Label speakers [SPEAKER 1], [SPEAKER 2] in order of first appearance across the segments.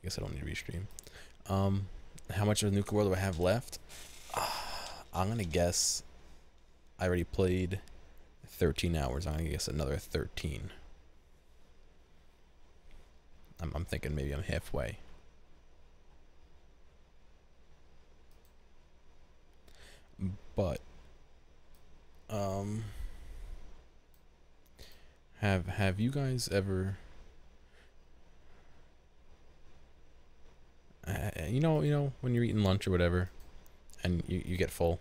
[SPEAKER 1] guess I don't need to restream. How much of Nuka World do I have left? I'm gonna guess I already played 13 hours. I'm gonna guess another 13. I'm thinking maybe I'm halfway. But have you guys ever you know when you're eating lunch or whatever and you get full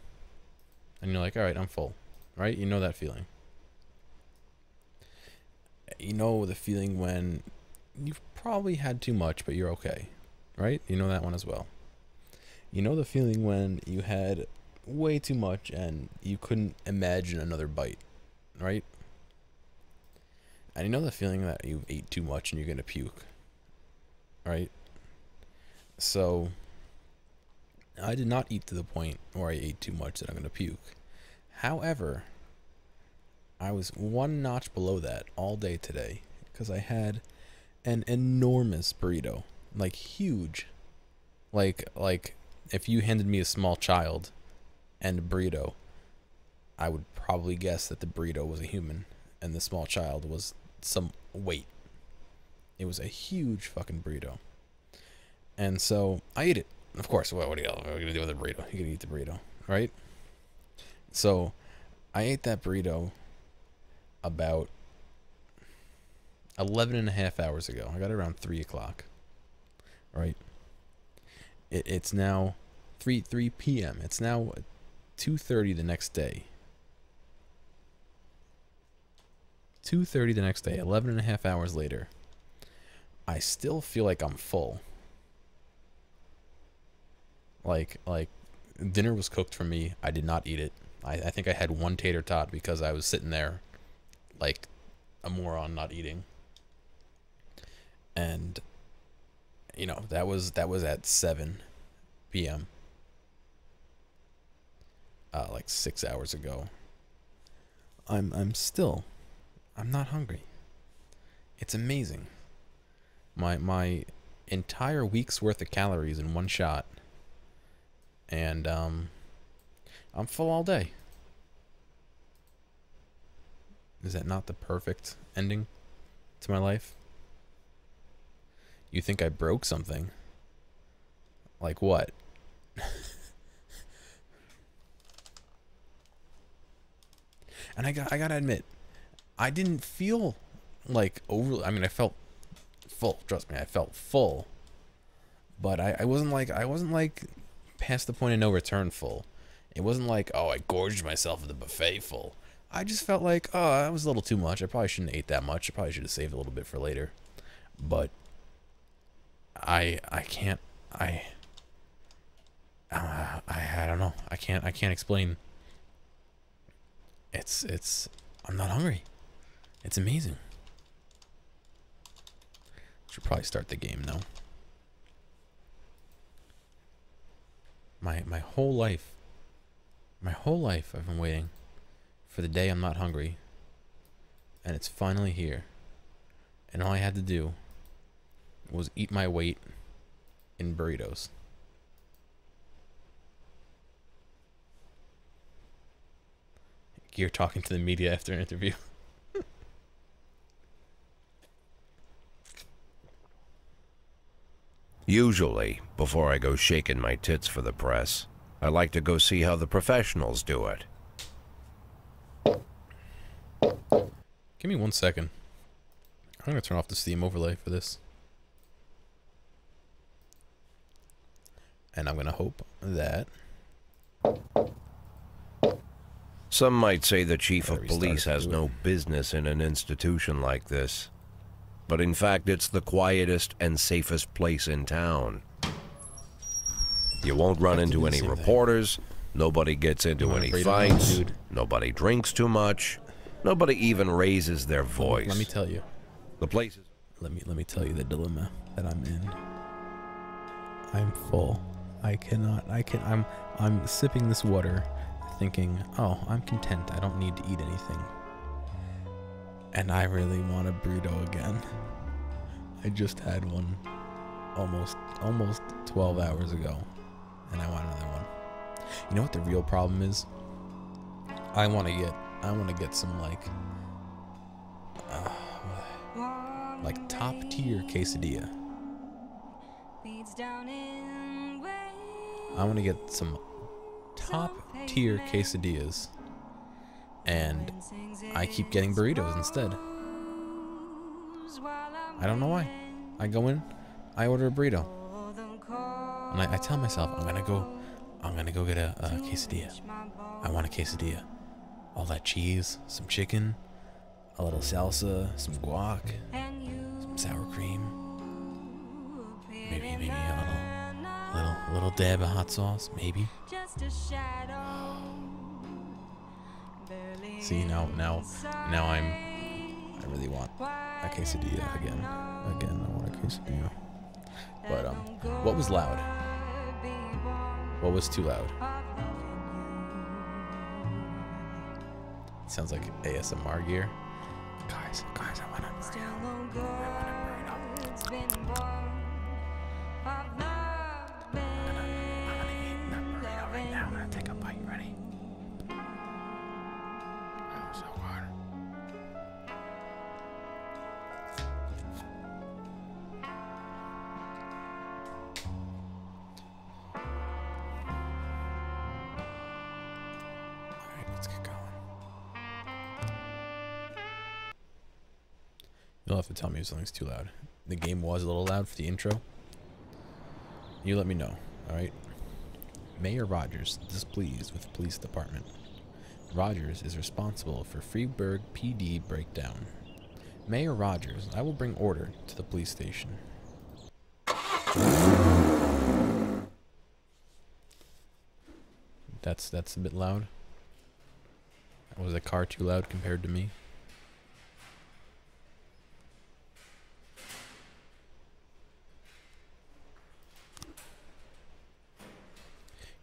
[SPEAKER 1] and you're like, all right, I'm full, right? You know that feeling. You know the feeling when you've probably had too much but you're okay, right? You know that one as well. You know the feeling when you had way too much and you couldn't imagine another bite, right? And you know the feeling that you ate too much and you're gonna puke, right? So I did not eat to the point where I ate too much that I'm gonna puke. However, I was one notch below that all day today because I had an enormous burrito, like huge, like if you handed me a small child and a burrito, I would probably guess that the burrito was a human and the small child was some weight. It was a huge fucking burrito. And so I ate it. Of course, what are you gonna do with a burrito? You're gonna eat the burrito, right? So I ate that burrito about 11 and a half hours ago. I got it around 3 o'clock, right? It's now 3 p.m. It's now 2:30 the next day. 2:30 the next day, 11 and a half hours later. I still feel like I'm full. Like dinner was cooked for me. I did not eat it. I think I had one tater tot because I was sitting there like a moron not eating. And you know, that was at 7 p.m. Like 6 hours ago. I'm not hungry. It's amazing. My entire week's worth of calories in one shot. And I'm full all day. Is that not the perfect ending to my life? You think I broke something? Like what? And I gotta admit, I didn't feel like overly. I mean, I felt full. Trust me, I felt full. But I wasn't like past the point of no return full. It wasn't like, oh, I gorged myself at the buffet full. I just felt like, oh, that was a little too much. I probably shouldn't have ate that much. I probably should have saved a little bit for later. But I don't know. I can't explain. I'm not hungry. It's amazing. Should probably start the game now. My whole life I've been waiting for the day I'm not hungry, and it's finally here. And all I had to do was eat my weight in burritos. Gear talking to the media after an interview.
[SPEAKER 2] Usually, before I go shaking my tits for the press, I like to go see how the professionals do it.
[SPEAKER 1] Give me 1 second. I'm gonna turn off the Steam overlay for this. And I'm gonna hope that...
[SPEAKER 2] Some might say the chief of police has no business in an institution like this. But in fact, it's the quietest and safest place in town. You won't run into any reporters, nobody gets into any fights, nobody drinks too much, nobody even raises their voice.
[SPEAKER 1] Let me tell you.
[SPEAKER 2] The place is...
[SPEAKER 1] Let me tell you the dilemma that I'm in. I'm full. I'm sipping this water thinking, oh, I'm content. I don't need to eat anything. And I really want a burrito again. I just had one. almost 12 hours ago, and I want another one. You know what the real problem is? I want to get some like top tier quesadilla. I want to get some top tier quesadillas, and I keep getting burritos instead. I don't know why. I go in, I order a burrito, and I tell myself I'm gonna go get a quesadilla. I want a quesadilla. All that cheese, some chicken, a little salsa, some guac, some sour cream, maybe a little dab of hot sauce, maybe. See, now I really want a quesadilla again. I want a quesadilla. But what was loud? What was too loud? Sounds like ASMR gear. Guys, I want a burrito. I'm gonna eat that burrito right now. I'm gonna take a bite. Ready? Oh, so hard. Alright, let's get going. You'll have to tell me if something's too loud. The game was a little loud for the intro. You let me know, alright? Mayor Rogers displeased with police department. Rogers is responsible for Freeburg PD breakdown. Mayor Rogers, I will bring order to the police station. That's a bit loud. Was the car too loud compared to me?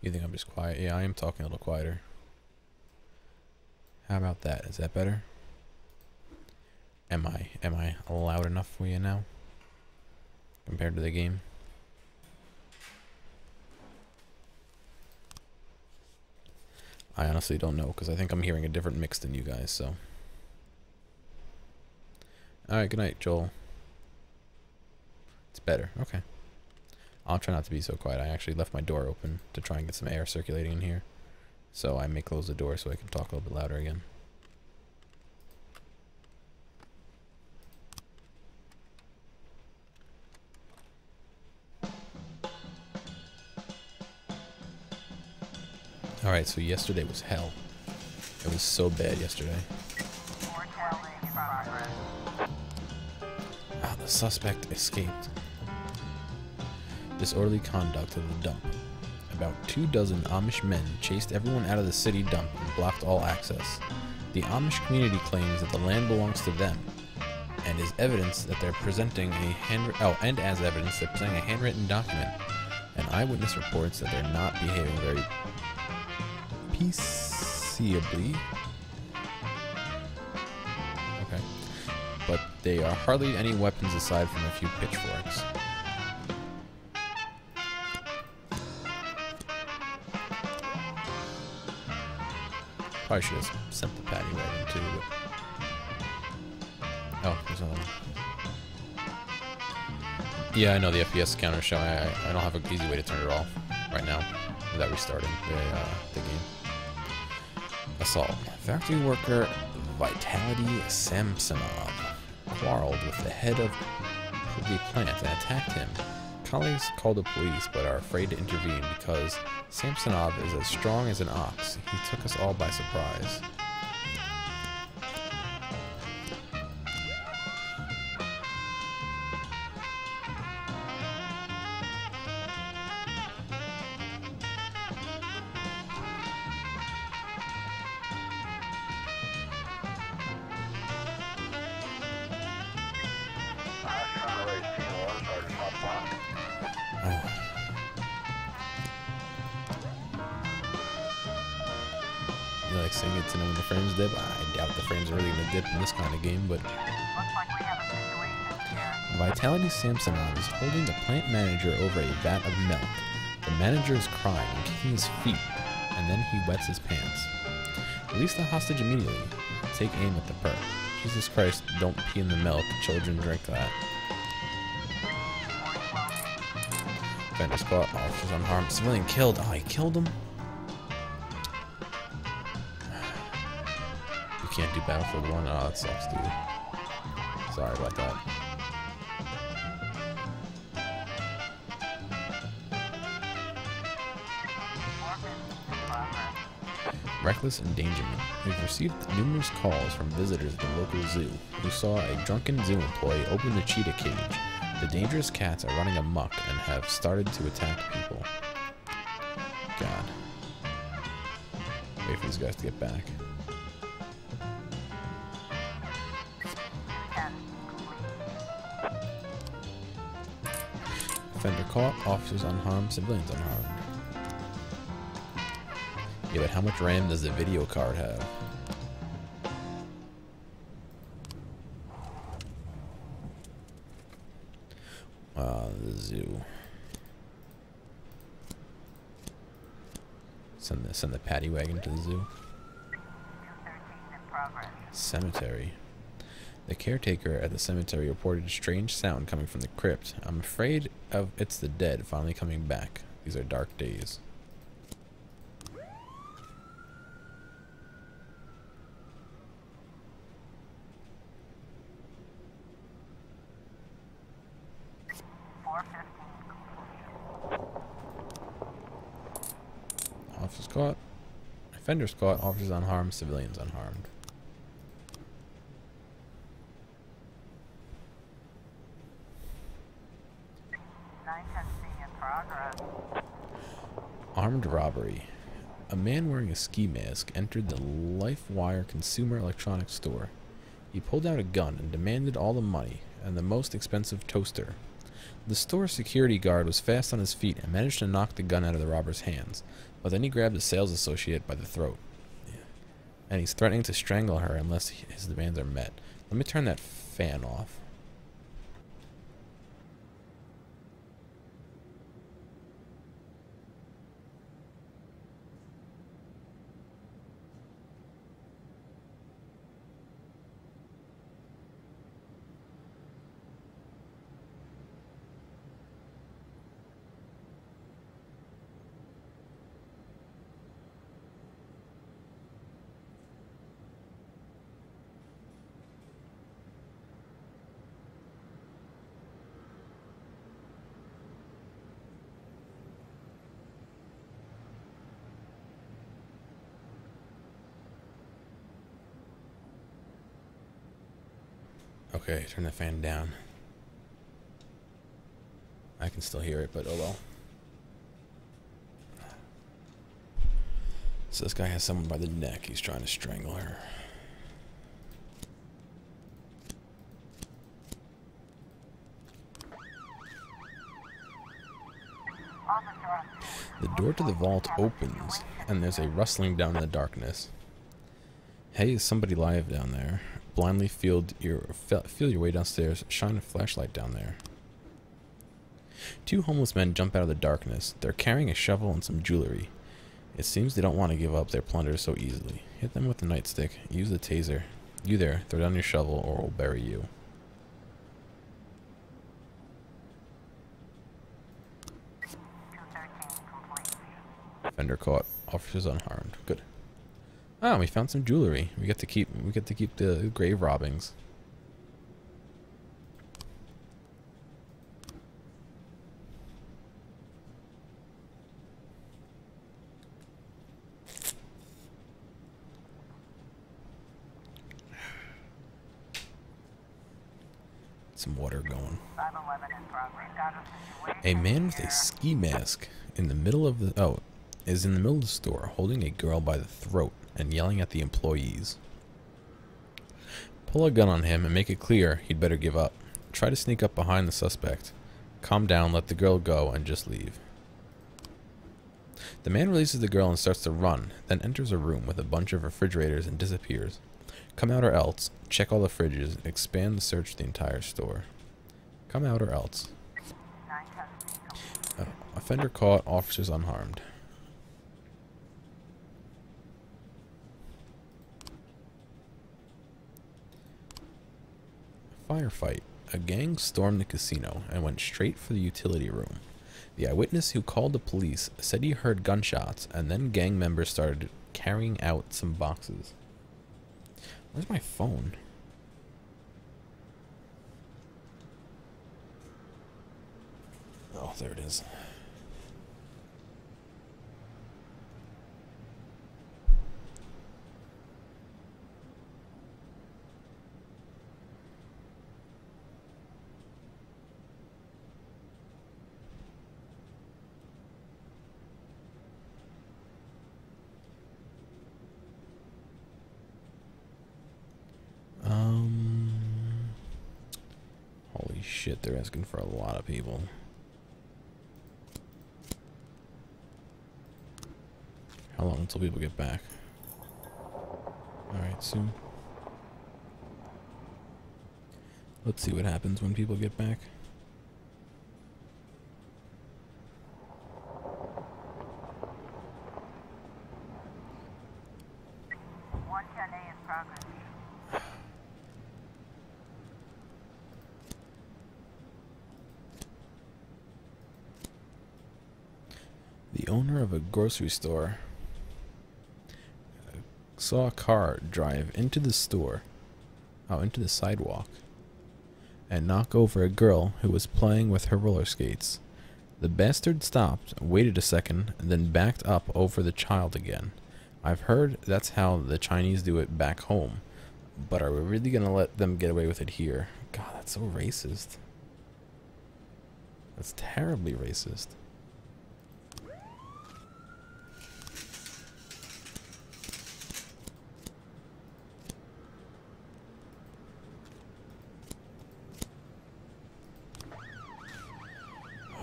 [SPEAKER 1] You think I'm just quiet? Yeah, I am talking a little quieter. How about that? Is that better? Am I loud enough for you now? Compared to the game? I honestly don't know, because I think I'm hearing a different mix than you guys, so. Alright, good night, Joel. It's better. Okay. I'll try not to be so quiet. I actually left my door open to try and get some air circulating in here. So I may close the door so I can talk a little bit louder again. Alright, so yesterday was hell. It was so bad yesterday. Ah, the suspect escaped. Disorderly conduct of the dump. About 24 Amish men chased everyone out of the city dump and blocked all access. The Amish community claims that the land belongs to them, and is evidence that they're presenting a handwritten document. An eyewitness reports that they're not behaving very peaceably. Okay. But they are hardly any weapons aside from a few pitchforks. Probably should have sent the patty right into it. Oh, there's another one. Yeah, I know the FPS counter is showing. I don't have an easy way to turn it off right now without restarting the game. Assault. Factory worker Vitality Samsonov quarreled with the head of the plant and attacked him. Colleagues called the police but are afraid to intervene because Samsonov is as strong as an ox. He took us all by surprise. You like seeing it to know when the frames dip? I doubt the frames are really going to dip in this kind of game, but Vitality Samsonov is holding the plant manager over a vat of milk. The manager is crying and kicking his feet, and then he wets his pants. Release the hostage immediately. Take aim at the perp. Jesus Christ, don't pee in the milk. Children drink that. Offenders caught. Officers unharmed. Civilian killed. Oh, he killed him? You can't do Battlefield 1? Oh, that sucks, dude. Sorry about that. Reckless endangerment. We've received numerous calls from visitors at the local zoo who saw a drunken zoo employee open the cheetah cage. The dangerous cats are running amok and have started to attack people. God. Wait for these guys to get back. Offender caught, officers unharmed, civilians unharmed. Yeah, but how much RAM does the video card have? The zoo. Send the paddy wagon to the zoo. Cemetery. The caretaker at the cemetery reported a strange sound coming from the crypt. I'm afraid it's the dead finally coming back. These are dark days. Officers caught. Offenders caught. Officers unharmed. Civilians unharmed. Armed robbery. A man wearing a ski mask entered the LifeWire Consumer Electronics store. He pulled out a gun and demanded all the money and the most expensive toaster. The store security guard was fast on his feet and managed to knock the gun out of the robber's hands, but then he grabbed the sales associate by the throat. And he's threatening to strangle her unless his demands are met. Let me turn that fan off. Okay, turn the fan down. I can still hear it, but oh well. So this guy has someone by the neck. He's trying to strangle her. The door to the vault opens, and there's a rustling down in the darkness. Hey, is somebody live down there? Blindly feel your way downstairs. Shine a flashlight down there. Two homeless men jump out of the darkness. They're carrying a shovel and some jewelry. It seems they don't want to give up their plunder so easily. Hit them with the nightstick. Use the taser. You there, throw down your shovel or we'll bury you. Offender caught. Officers unharmed. Good. Ah, we found some jewelry. We get to keep the grave robbings. Some water going. A man with a ski mask in the middle of the is in the middle of the store holding a girl by the throat and yelling at the employees. Pull a gun on him and make it clear he'd better give up. Try to sneak up behind the suspect. Calm down, let the girl go, and just leave. The man releases the girl and starts to run, then enters a room with a bunch of refrigerators and disappears. Come out or else. Check all the fridges. Expand the search of the entire store. Come out or else. Offender caught, officers unharmed. Firefight. A gang stormed the casino and went straight for the utility room. The eyewitness who called the police said he heard gunshots, and then gang members started carrying out some boxes. Where's my phone? Oh, there it is. Holy shit, they're asking for a lot of people. How long until people get back? Alright, soon. Let's see what happens when people get back. The owner of a grocery store saw a car drive into the store, into the sidewalk, and knock over a girl who was playing with her roller skates. The bastard stopped, waited a second, and then backed up over the child again. I've heard that's how the Chinese do it back home, but are we really gonna let them get away with it here? God, that's so racist. That's terribly racist.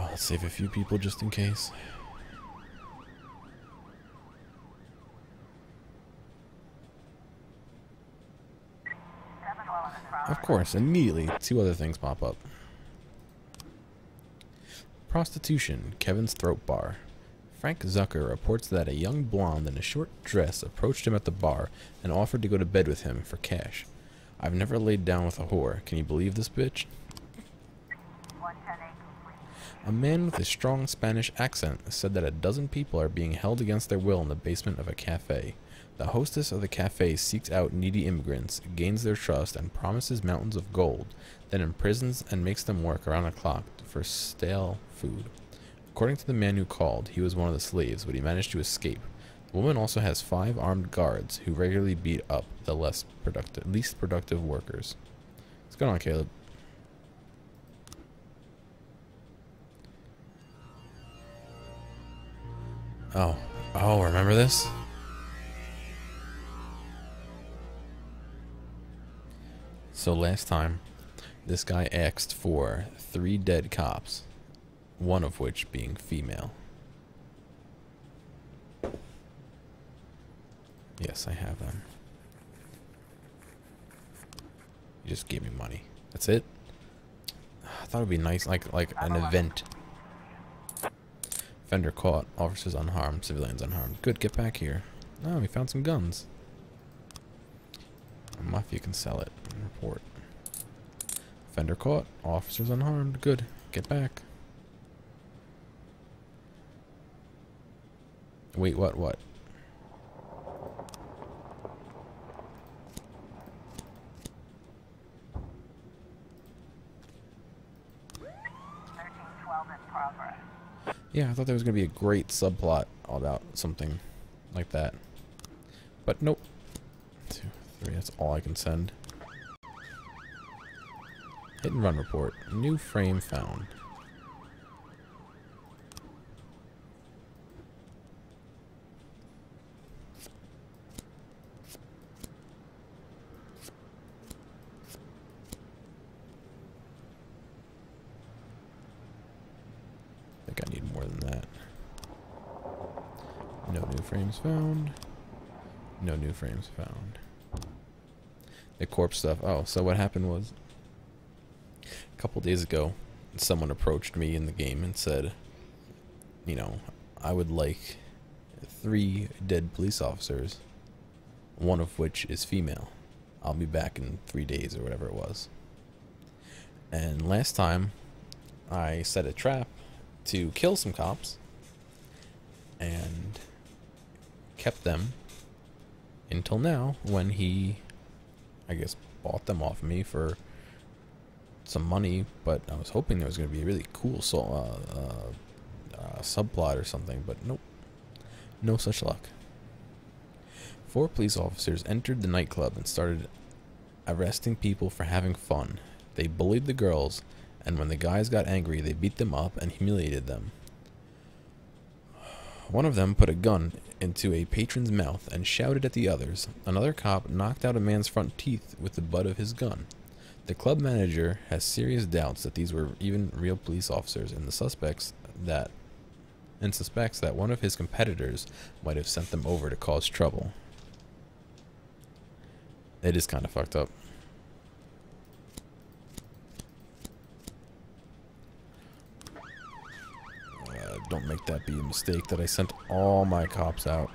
[SPEAKER 1] Let's save a few people just in case. Of course, immediately, 2 other things pop up. Prostitution, Kevin's throat bar. Frank Zucker reports that a young blonde in a short dress approached him at the bar and offered to go to bed with him for cash. I've never laid down with a whore. Can you believe this bitch? A man with a strong Spanish accent said that a dozen people are being held against their will in the basement of a cafe. The hostess of the cafe seeks out needy immigrants, gains their trust, and promises mountains of gold, then imprisons and makes them work around the clock for stale food. According to the man who called, he was one of the slaves, but he managed to escape. The woman also has 5 armed guards who regularly beat up the least productive workers. What's going on, Caleb? Oh, remember this? So last time, this guy asked for 3 dead cops, one of which being female. Yes, I have them. You just gave me money. That's it? I thought it'd be nice, like an event. Offender caught, officers unharmed, civilians unharmed. Good, get back here. Oh, we found some guns. A mafia can sell it and report. Offender caught, officers unharmed. Good, get back. Wait, what? Yeah, I thought there was going to be a great subplot about something like that. But nope. 2, 3, that's all I can send. Hit and run report. New frame found. I think I need more than that. No new frames found. No new frames found. The corpse stuff. Oh, so what happened was A couple days ago, someone approached me in the game and said, you know, I would like 3 dead police officers, one of which is female. I'll be back in 3 days or whatever it was. And last time, I set a trap to kill some cops and kept them until now, when he, I guess, bought them off me for some money. But I was hoping there was going to be a really cool subplot or something, but nope, no such luck. 4 police officers entered the nightclub and started arresting people for having fun. They bullied the girls, and when the guys got angry, they beat them up and humiliated them. One of them put a gun into a patron's mouth and shouted at the others. Another cop knocked out a man's front teeth with the butt of his gun. The club manager has serious doubts that these were even real police officers, and suspects that one of his competitors might have sent them over to cause trouble. It is kind of fucked up. Don't make that be a mistake that I sent all my cops out.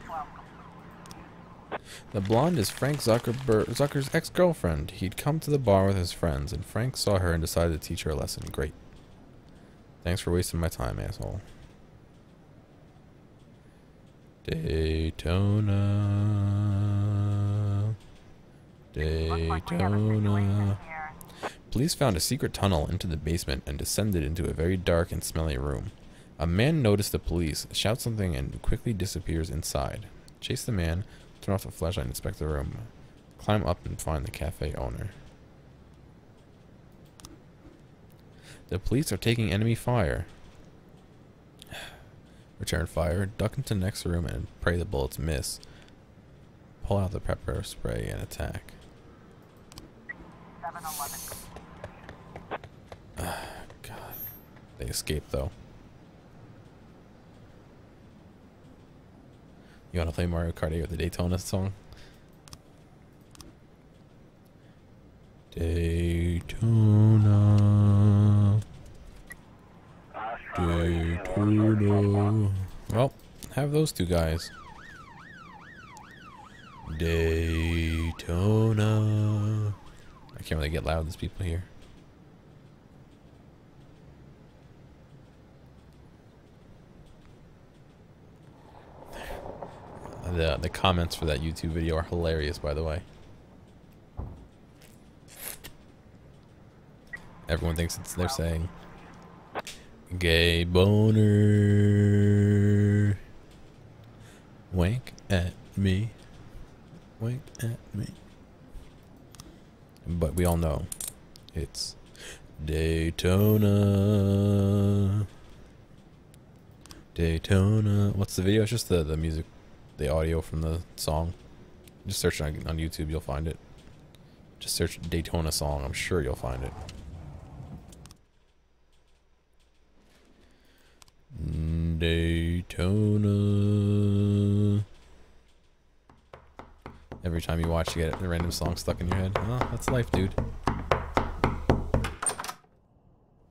[SPEAKER 1] The blonde is Frank Zucker's ex-girlfriend. He'd come to the bar with his friends, and Frank saw her and decided to teach her a lesson. Great. Thanks for wasting my time, asshole. Daytona. Daytona. Police found a secret tunnel into the basement and descended into a very dark and smelly room. A man noticed the police, shouts something, and quickly disappears inside. Chase the man, turn off the flashlight and inspect the room. Climb up and find the cafe owner. The police are taking enemy fire. Return fire, duck into the next room and pray the bullets miss. Pull out the pepper spray and attack.
[SPEAKER 3] 7-11.
[SPEAKER 1] God. They escaped though. You want to play Mario Kart 8 with the Daytona song? Daytona. Daytona. Well, have those 2 guys. Daytona. I can't really get loud. There's people here. The comments for that YouTube video are hilarious, by the way. Everyone thinks they're saying gay boner. Wink at me. Wink at me. But we all know it's Daytona. Daytona. What's the video? It's just the music. The audio from the song. Just search on YouTube, you'll find it. Just search Daytona song, I'm sure you'll find it. Daytona. Every time you watch, you get a random song stuck in your head. Oh, that's life, dude.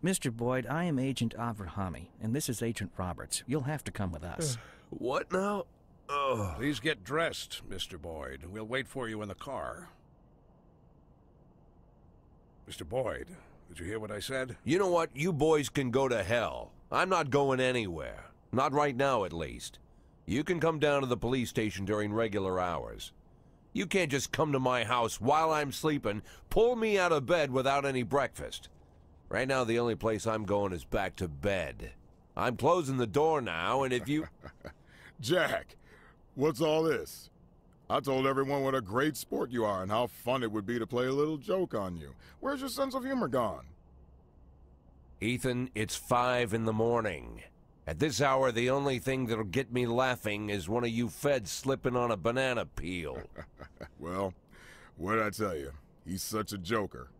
[SPEAKER 4] Mr. Boyd, I am Agent Avrahami, and this is Agent Roberts. You'll have to come with us.
[SPEAKER 2] What now? Oh.
[SPEAKER 5] Please get dressed, Mr. Boyd. We'll wait for you in the car. Mr. Boyd, did you hear what I said?
[SPEAKER 2] You know what? You boys can go to hell. I'm not going anywhere. Not right now, at least. You can come down to the police station during regular hours. You can't just come to my house while I'm sleeping, pull me out of bed without any breakfast. Right now, the only place I'm going is back to bed. I'm closing the door now, and if you...
[SPEAKER 6] Jack, what's all this? I told everyone what a great sport you are and how fun it would be to play a little joke on you. Where's your sense of humor gone?
[SPEAKER 2] Ethan, it's 5 in the morning. At this hour, the only thing that'll get me laughing is one of you feds slipping on a banana peel.
[SPEAKER 6] Well, what'd I tell you? He's such a joker.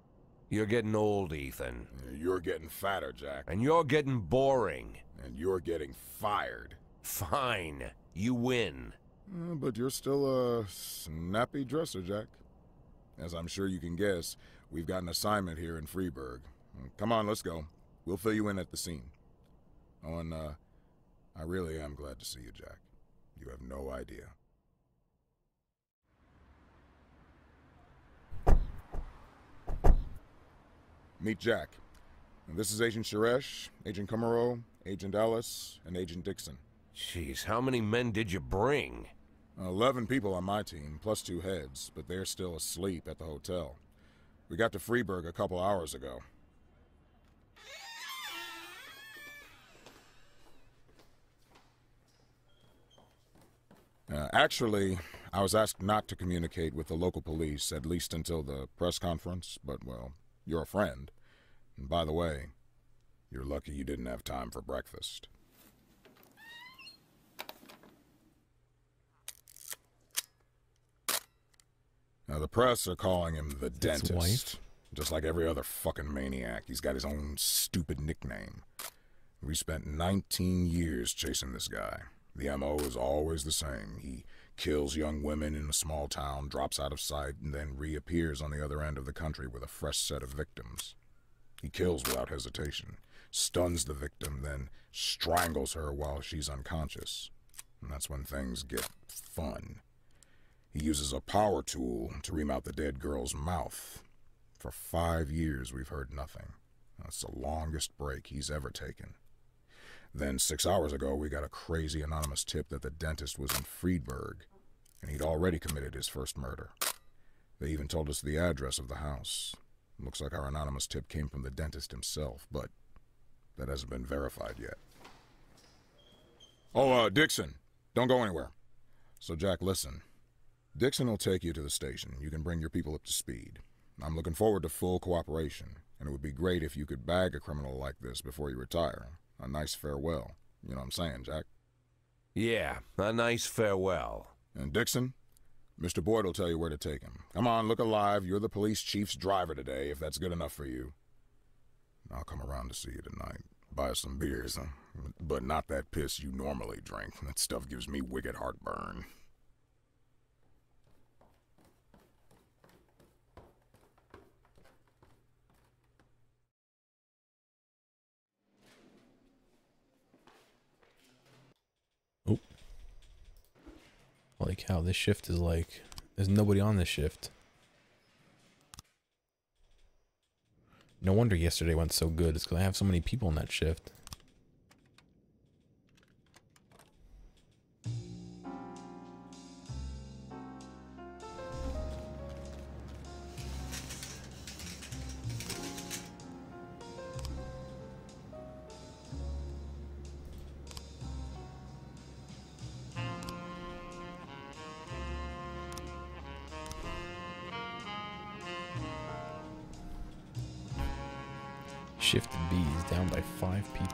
[SPEAKER 2] You're getting old, Ethan.
[SPEAKER 6] You're getting fatter, Jack.
[SPEAKER 2] And you're getting boring.
[SPEAKER 6] And you're getting fired.
[SPEAKER 2] Fine. You win.
[SPEAKER 6] But you're still a snappy dresser, Jack. As I'm sure you can guess, we've got an assignment here in Freeburg. Come on, let's go. We'll fill you in at the scene. Oh, and I really am glad to see you, Jack. You have no idea. Meet Jack. And this is Agent Suresh, Agent Kumaro, Agent Ellis, and Agent Dixon.
[SPEAKER 2] Jeez, how many men did you bring?
[SPEAKER 6] 11 people on my team, plus 2 heads, but they're still asleep at the hotel. We got to Freeburg a couple hours ago. Actually, I was asked not to communicate with the local police, at least until the press conference, but, well, you're a friend. And by the way, you're lucky you didn't have time for breakfast. Now, the press are calling him the Dentist.
[SPEAKER 1] Wife?
[SPEAKER 6] Just like every other fucking maniac, he's got his own stupid nickname. We spent 19 years chasing this guy. The M.O. is always the same. He kills young women in a small town, drops out of sight, and then reappears on the other end of the country with a fresh set of victims. He kills without hesitation, stuns the victim, then strangles her while she's unconscious. And that's when things get fun. He uses a power tool to remount the dead girl's mouth. For 5 years, we've heard nothing. That's the longest break he's ever taken. Then 6 hours ago, we got a crazy anonymous tip that the dentist was in Freeburg, and he'd already committed his first murder. They even told us the address of the house. Looks like our anonymous tip came from the dentist himself, but that hasn't been verified yet. Oh, Dixon, don't go anywhere. So, Jack, listen. Dixon will take you to the station. You can bring your people up to speed. I'm looking forward to full cooperation, and it would be great if you could bag a criminal like this before you retire. A nice farewell. You know what I'm saying, Jack?
[SPEAKER 2] Yeah, a nice farewell.
[SPEAKER 6] And Dixon, Mr. Boyd will tell you where to take him. Come on, look alive. You're the police chief's driver today, if that's good enough for you. I'll come around to see you tonight. Buy us some beers, huh? But not that piss you normally drink. That stuff gives me wicked heartburn.
[SPEAKER 1] Oh. Holy cow, this shift is like... There's nobody on this shift. No wonder yesterday went so good. It's because I have so many people in that shift. Shifted B is down by 5 people.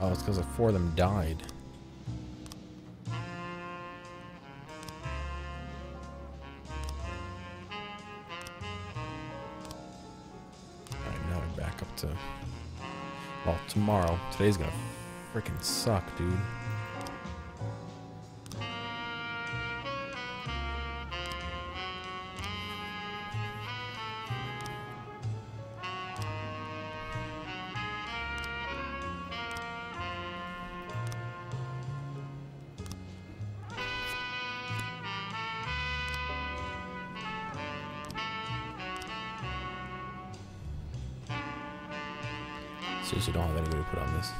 [SPEAKER 1] Oh, it's because 4 of them died. Alright, now we're back up to... Well, tomorrow. Today's gonna freaking suck, dude. Seriously, don't have anybody to put on this.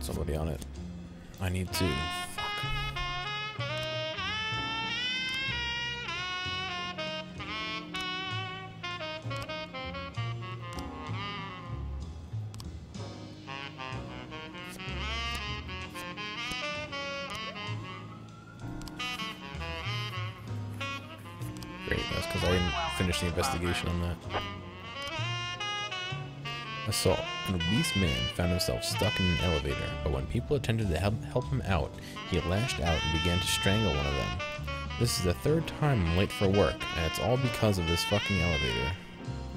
[SPEAKER 1] Somebody on it. I need to. Fuck. Great, that's because I didn't finish the investigation on that. Assault. An obese man found himself stuck in an elevator, but when people attempted to help him out, he lashed out and began to strangle one of them. This is the third time I'm late for work, and it's all because of this fucking elevator.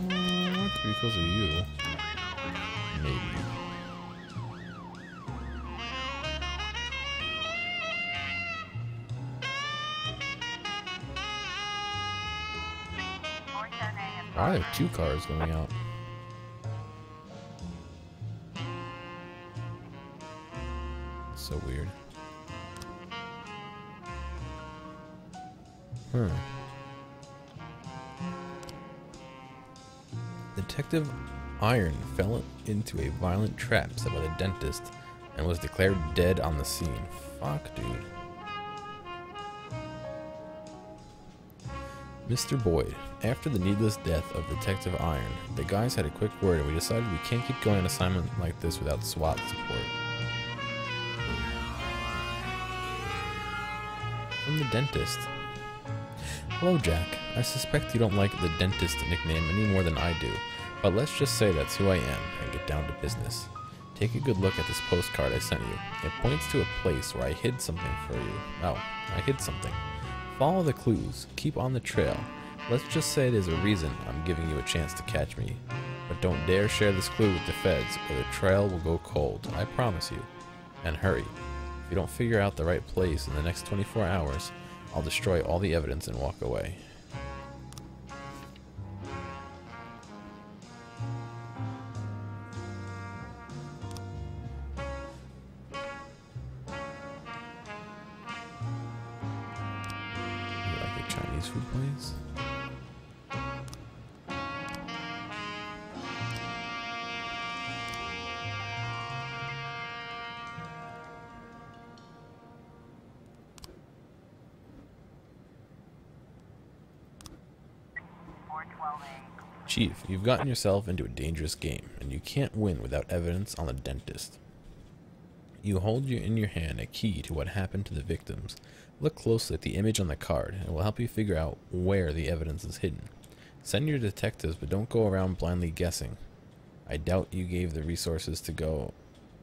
[SPEAKER 1] Not because of you. Maybe. Why are there 2 cars going out? So weird. Detective Iron fell into a violent trap set by the dentist and was declared dead on the scene. Fuck, dude. Mr. Boyd, after the needless death of Detective Iron, the guys had a quick word and we decided we can't keep going on assignment like this without SWAT support. From the dentist. Hello, Jack. I suspect you don't like the dentist nickname any more than I do, but let's just say that's who I am and get down to business. Take a good look at this postcard I sent you. It points to a place where I hid something for you. Oh, I hid something. Follow the clues. Keep on the trail. Let's just say there's a reason I'm giving you a chance to catch me. But don't dare share this clue with the feds, or the trail will go cold. I promise you. And hurry. If you don't figure out the right place in the next 24 hours, I'll destroy all the evidence and walk away. You like a Chinese food place? Chief, you've gotten yourself into a dangerous game, and you can't win without evidence on the dentist. You hold in your hand a key to what happened to the victims. Look closely at the image on the card, and it will help you figure out where the evidence is hidden. Send your detectives, but don't go around blindly guessing. I doubt you gave the resources to go...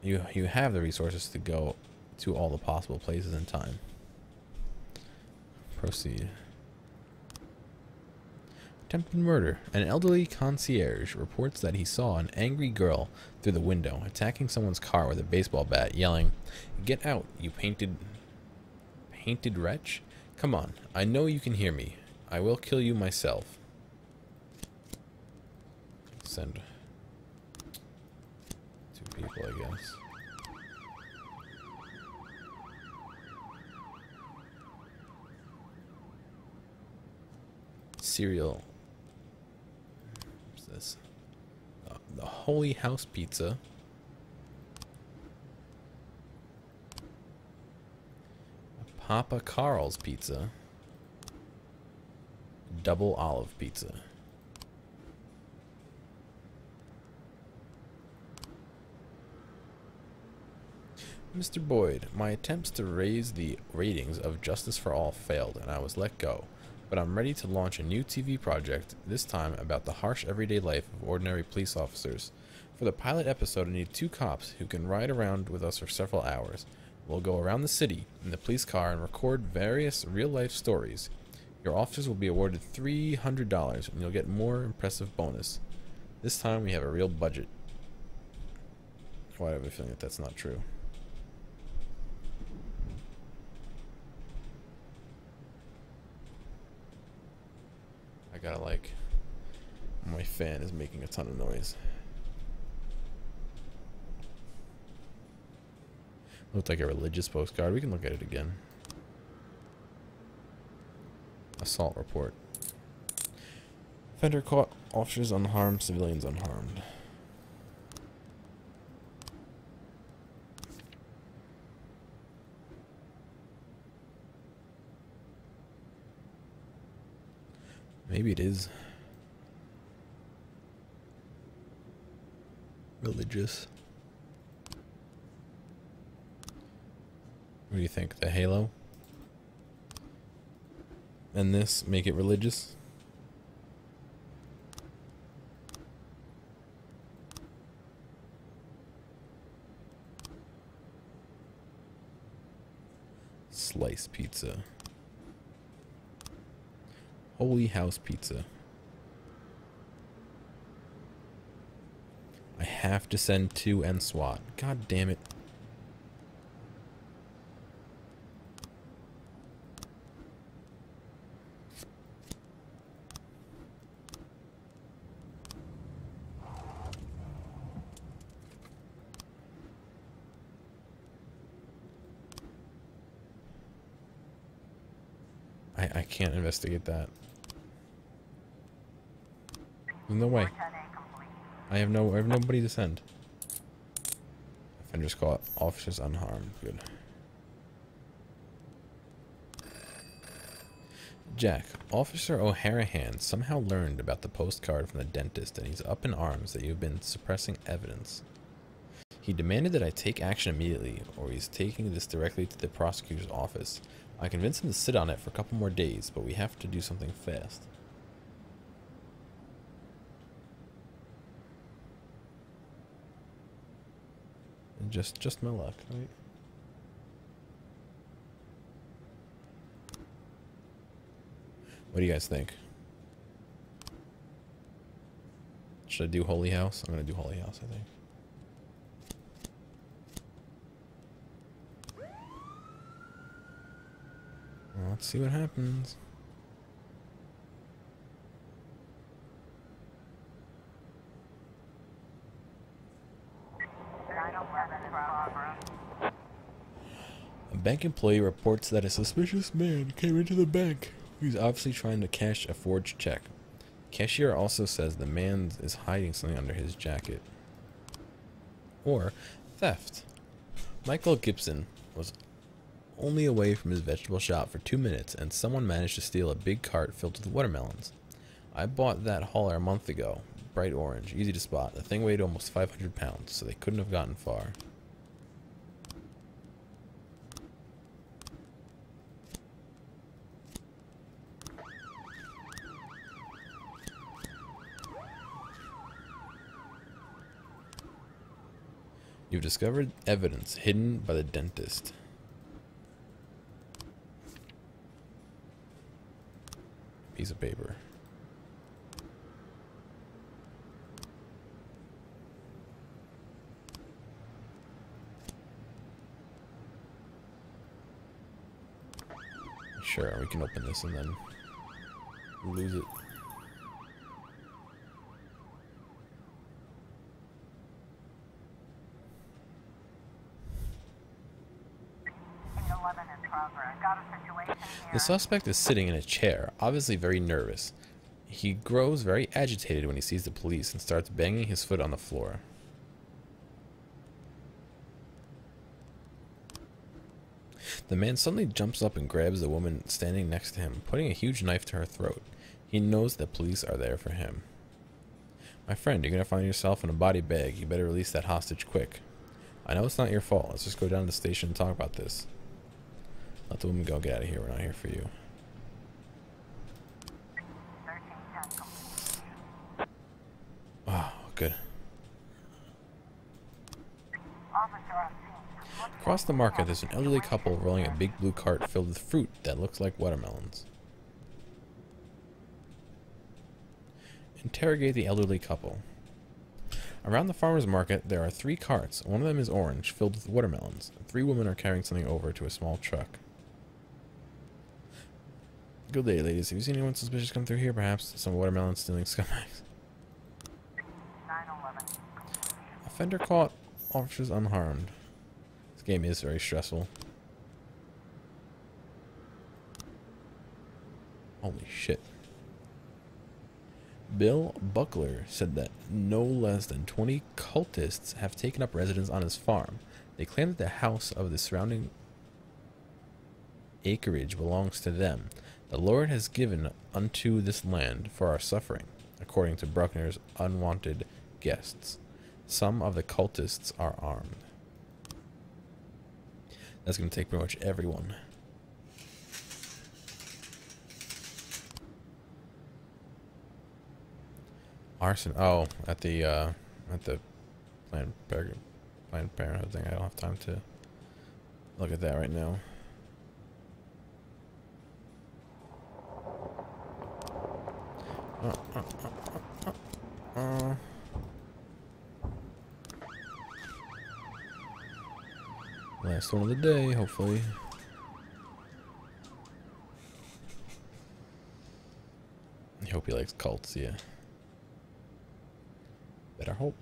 [SPEAKER 1] You have the resources to go to all the possible places in time. Proceed. Attempted murder. An elderly concierge reports that he saw an angry girl through the window attacking someone's car with a baseball bat, yelling, "Get out, you painted wretch! Come on, I know you can hear me. I will kill you myself." Send 2 people, I guess. Cereal. This the Holy House Pizza, Papa Carl's Pizza, Double Olive Pizza. Mr. Boyd, my attempts to raise the ratings of Justice for All failed and I was let go. But I'm ready to launch a new TV project, this time about the harsh everyday life of ordinary police officers. For the pilot episode, I need 2 cops who can ride around with us for several hours. We'll go around the city in the police car and record various real-life stories. Your officers will be awarded $300 and you'll get more impressive bonus. This time we have a real budget. Why do I have a feeling that that's not true? I gotta like, my fan is making a ton of noise. Looked like a religious postcard. We can look at it again. Assault report. Offender caught, officers unharmed, civilians unharmed. Maybe it is religious. What do you think? The halo? And this make it religious? Slice pizza. Holy House pizza. I have to send 2 and SWAT. God damn it. I can't investigate that. There's no way. I have nobody to send. Offenders caught, officers unharmed. Good. Jack, Officer O'Harahan somehow learned about the postcard from the dentist and he's up in arms that you've been suppressing evidence. He demanded that I take action immediately, or he's taking this directly to the prosecutor's office. I convinced him to sit on it for a couple more days, but we have to do something fast. And just my luck, right? What do you guys think? Should I do Holy House? I'm gonna do Holy House, I think. Well, let's see what happens. A bank employee reports that a suspicious man came into the bank. He's obviously trying to cash a forged check. Cashier also says the man is hiding something under his jacket. Or theft. Michael Gibson was only away from his vegetable shop for 2 minutes and someone managed to steal a big cart filled with watermelons. I bought that hauler a month ago. Bright orange, easy to spot. The thing weighed almost 500 pounds, so they couldn't have gotten far. You've discovered evidence hidden by the dentist. Piece of paper. Sure, we can open this and then lose it. The suspect is sitting in a chair, obviously very nervous. He grows very agitated when he sees the police and starts banging his foot on the floor. The man suddenly jumps up and grabs the woman standing next to him, putting a huge knife to her throat. He knows that police are there for him. My friend, you're going to find yourself in a body bag. You better release that hostage quick. I know it's not your fault. Let's just go down to the station and talk about this. Let the woman go. Get out of here. We're not here for you. Oh, good. Across the market, there's an elderly couple rolling a big blue cart filled with fruit that looks like watermelons. Interrogate the elderly couple. Around the farmer's market, there are 3 carts. One of them is orange, filled with watermelons. 3 women are carrying something over to a small truck. Good day, ladies. Have you seen anyone suspicious come through here? Perhaps some watermelon stealing scumbags. 911. Offender caught. Officers unharmed. This game is very stressful. Holy shit. Bill Buckler said that no less than 20 cultists have taken up residence on his farm. They claim that the house of the surrounding acreage belongs to them. The Lord has given unto this land for our suffering, according to Bruckner's unwanted guests. Some of the cultists are armed. That's going to take pretty much everyone. Arson. Oh, at the Planned Parenthood thing. I don't have time to look at that right now. Last one of the day, hopefully. I hope he likes cults, yeah. Better hope.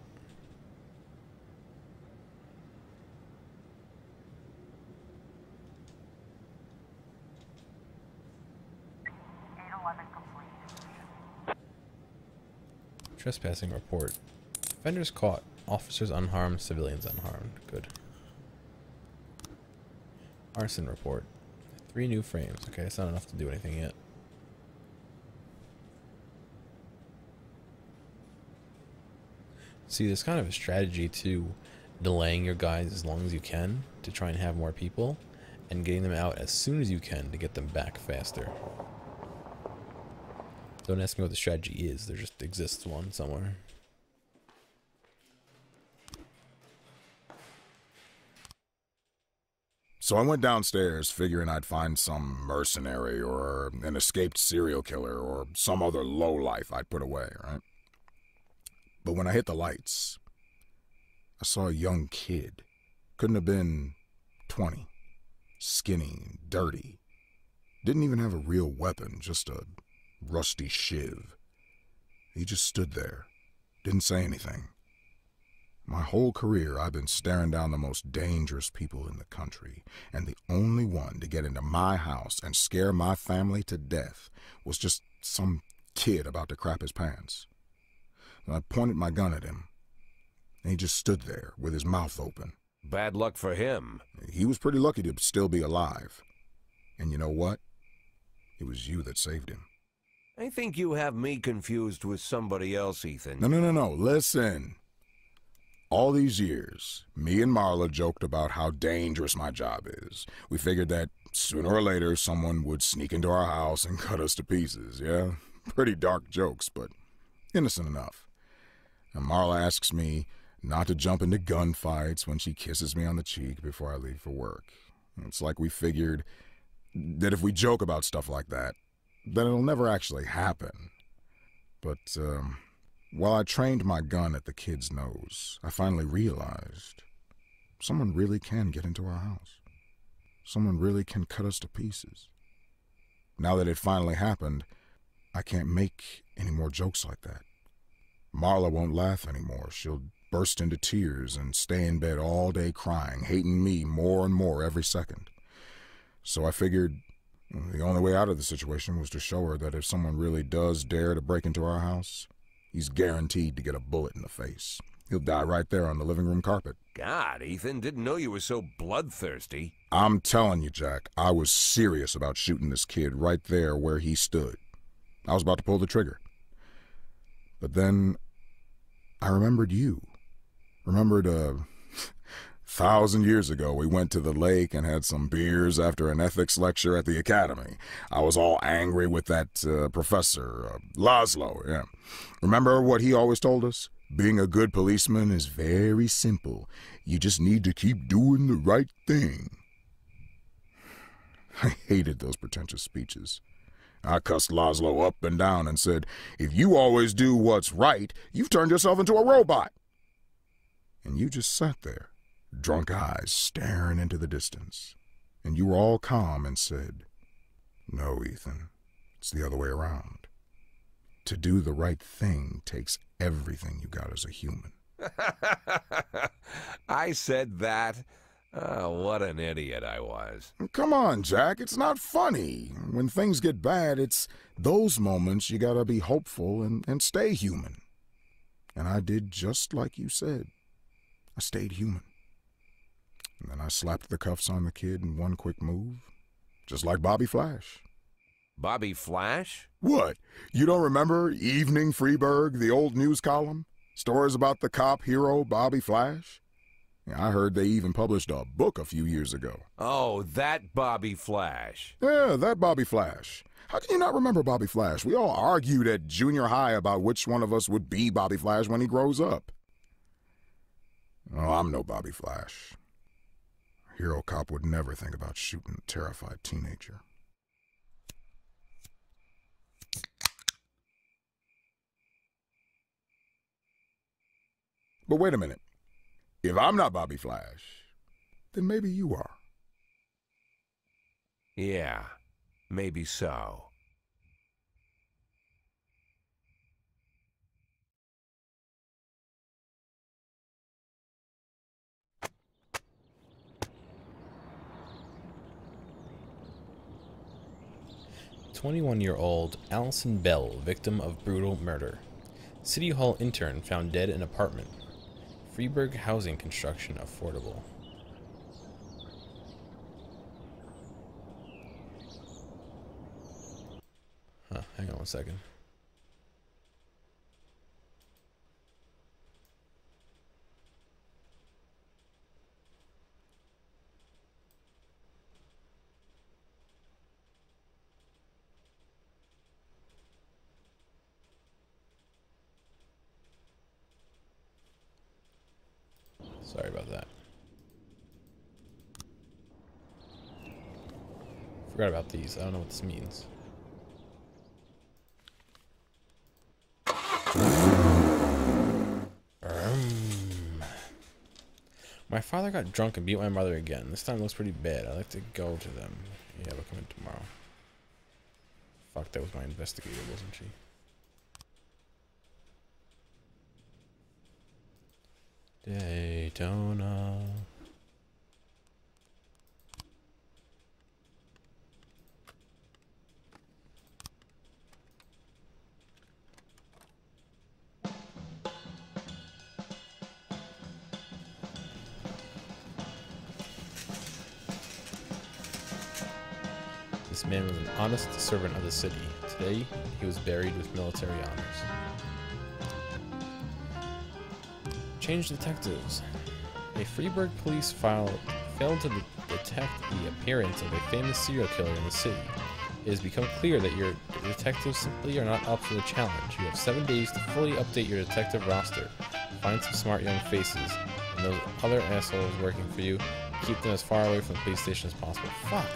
[SPEAKER 1] Trespassing report. Offenders caught. Officers unharmed. Civilians unharmed. Good. Arson report. 3 new frames. Okay, that's not enough to do anything yet. See, there's kind of a strategy to delaying your guys as long as you can to try and have more people, and getting them out as soon as you can to get them back faster. Don't ask me what the strategy is, there just exists one somewhere.
[SPEAKER 6] So I went downstairs figuring I'd find some mercenary or an escaped serial killer or some other lowlife I'd put away, right? But when I hit the lights, I saw a young kid. Couldn't have been 20. Skinny, dirty. Didn't even have a real weapon, just a rusty shiv. He just stood there, didn't say anything. My whole career, I've been staring down the most dangerous people in the country, and the only one to get into my house and scare my family to death was just some kid about to crap his pants. And I pointed my gun at him, and he just stood there with his mouth open.
[SPEAKER 2] Bad luck for him.
[SPEAKER 6] He was pretty lucky to still be alive. And you know what? It was you that saved him.
[SPEAKER 2] I think you have me confused with somebody else, Ethan.
[SPEAKER 6] No. Listen. All these years, me and Marla joked about how dangerous my job is. We figured that sooner or later someone would sneak into our house and cut us to pieces, yeah? Pretty dark jokes, but innocent enough. And Marla asks me not to jump into gunfights when she kisses me on the cheek before I leave for work. It's like we figured that if we joke about stuff like that, then it'll never actually happen. But, while I trained my gun at the kid's nose, I finally realized someone really can get into our house. Someone really can cut us to pieces. Now that it finally happened, I can't make any more jokes like that. Marla won't laugh anymore. She'll burst into tears and stay in bed all day crying, hating me more and more every second. So I figured the only way out of the situation was to show her that if someone really does dare to break into our house, he's guaranteed to get a bullet in the face. He'll die right there on the living room carpet.
[SPEAKER 2] God, Ethan, didn't know you were so bloodthirsty.
[SPEAKER 6] I'm telling you, Jack, I was serious about shooting this kid right there where he stood. I was about to pull the trigger. But then I remembered you. Remembered 1,000 years ago, we went to the lake and had some beers after an ethics lecture at the academy. I was all angry with that professor, Laszlo, yeah. Remember what he always told us? Being a good policeman is very simple. You just need to keep doing the right thing. I hated those pretentious speeches. I cussed Laszlo up and down and said, if you always do what's right, you've turned yourself into a robot. And you just sat there, drunk eyes staring into the distance. And you were all calm and said, no, Ethan, it's the other way around. To do the right thing takes everything you got as a human.
[SPEAKER 2] I said that. What an idiot I was.
[SPEAKER 6] Come on, Jack, it's not funny. When things get bad, it's those moments you gotta be hopeful and stay human. And I did just like you said. I stayed human. And then I slapped the cuffs on the kid in one quick move, just like Bobby Flash.
[SPEAKER 2] Bobby Flash?
[SPEAKER 6] What? You don't remember Evening Freeburg, the old news column? Stories about the cop hero Bobby Flash? I heard they even published a book a few years ago.
[SPEAKER 2] Oh, that Bobby Flash.
[SPEAKER 6] Yeah, that Bobby Flash. How can you not remember Bobby Flash? We all argued at junior high about which one of us would be Bobby Flash when he grows up. Oh, I'm no Bobby Flash. A hero cop would never think about shooting a terrified teenager. But wait a minute. If I'm not Bobby Flash, then maybe you are.
[SPEAKER 2] Yeah, maybe so.
[SPEAKER 1] "21-year-old Allison Bell, victim of brutal murder. City Hall intern found dead in apartment. Freeburg housing construction affordable." Huh, hang on one second. Sorry about that. Forgot about these. I don't know what this means. My father got drunk and beat my mother again. This time looks pretty bad. I'd like to go to them. Yeah, we'll come in tomorrow. Fuck, that was my investigator, wasn't she? Daytona. This man was an honest servant of the city. Today, he was buried with military honors. Change detectives. A Freeburg police file failed to detect the appearance of a famous serial killer in the city. It has become clear that your detectives simply are not up for the challenge. You have 7 days to fully update your detective roster. Find some smart young faces, and those other assholes working for you, keep them as far away from the police station as possible. Fuck.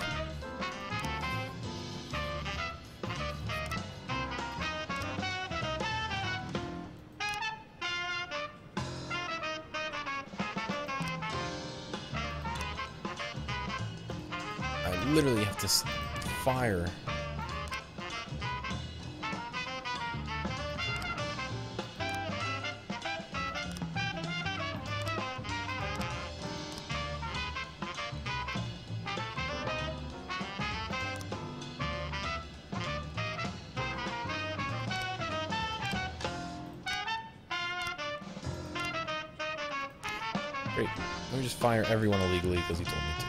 [SPEAKER 1] I literally have to fire. Great. Let me just fire everyone illegally because he told me to.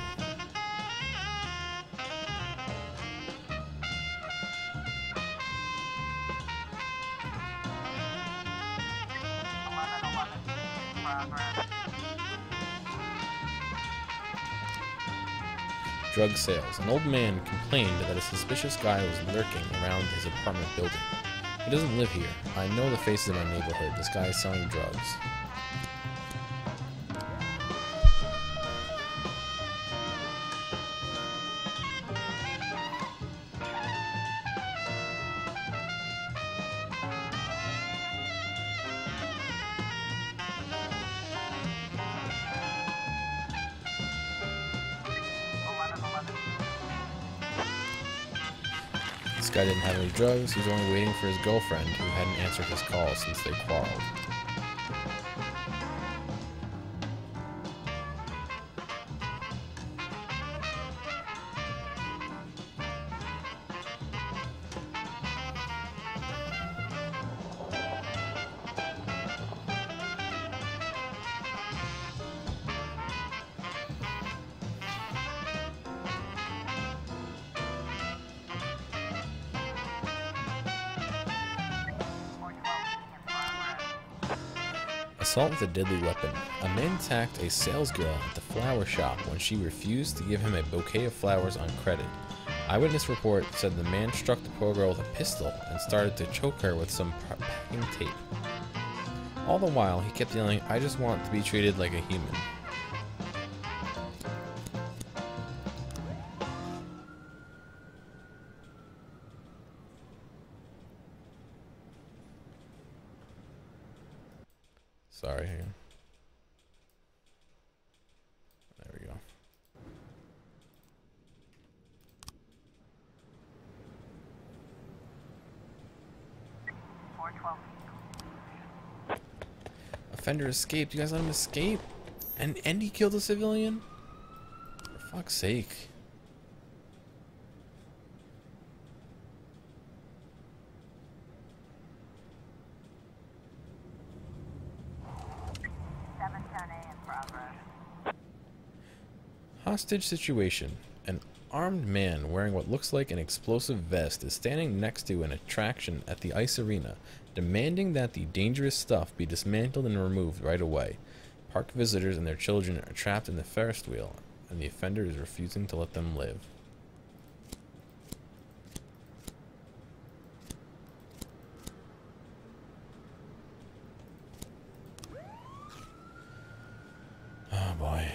[SPEAKER 1] Drug sales. An old man complained that a suspicious guy was lurking around his apartment building. He doesn't live here. I know the faces in my neighborhood. This guy is selling drugs. This guy didn't have any drugs. He was only waiting for his girlfriend, who hadn't answered his call since they quarreled. Assault with a deadly weapon. A man attacked a salesgirl at the flower shop when she refused to give him a bouquet of flowers on credit. Eyewitness report said the man struck the poor girl with a pistol and started to choke her with some packing tape. All the while, he kept yelling, "I just want to be treated like a human." Sorry. Hang on. Offender escaped. You guys let him escape? And he killed a civilian? For fuck's sake. Hostage situation. An armed man wearing what looks like an explosive vest is standing next to an attraction at the ice arena, demanding that the dangerous stuff be dismantled and removed right away. Park visitors and their children are trapped in the Ferris wheel, and the offender is refusing to let them live. Oh boy.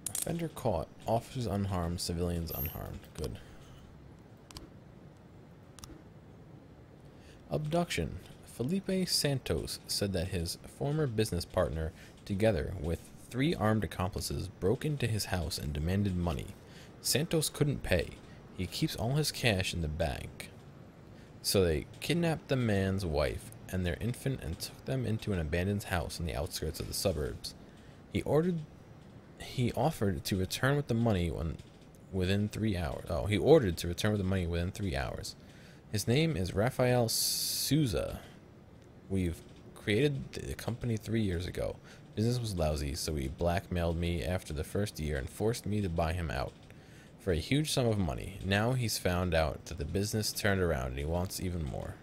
[SPEAKER 1] Offender caught. Officers unharmed. Civilians unharmed. Good. Abduction. Felipe Santos said that his former business partner, together with 3 armed accomplices, broke into his house and demanded money. Santos couldn't pay. He keeps all his cash in the bank. So they kidnapped the man's wife and their infant and took them into an abandoned house on the outskirts of the suburbs. He offered to return with the money within 3 hours. Oh, he ordered to return with the money within 3 hours. His name is Rafael Souza. We've created the company 3 years ago. Business was lousy, so he blackmailed me after the first year and forced me to buy him out for a huge sum of money. Now he's found out that the business turned around and he wants even more.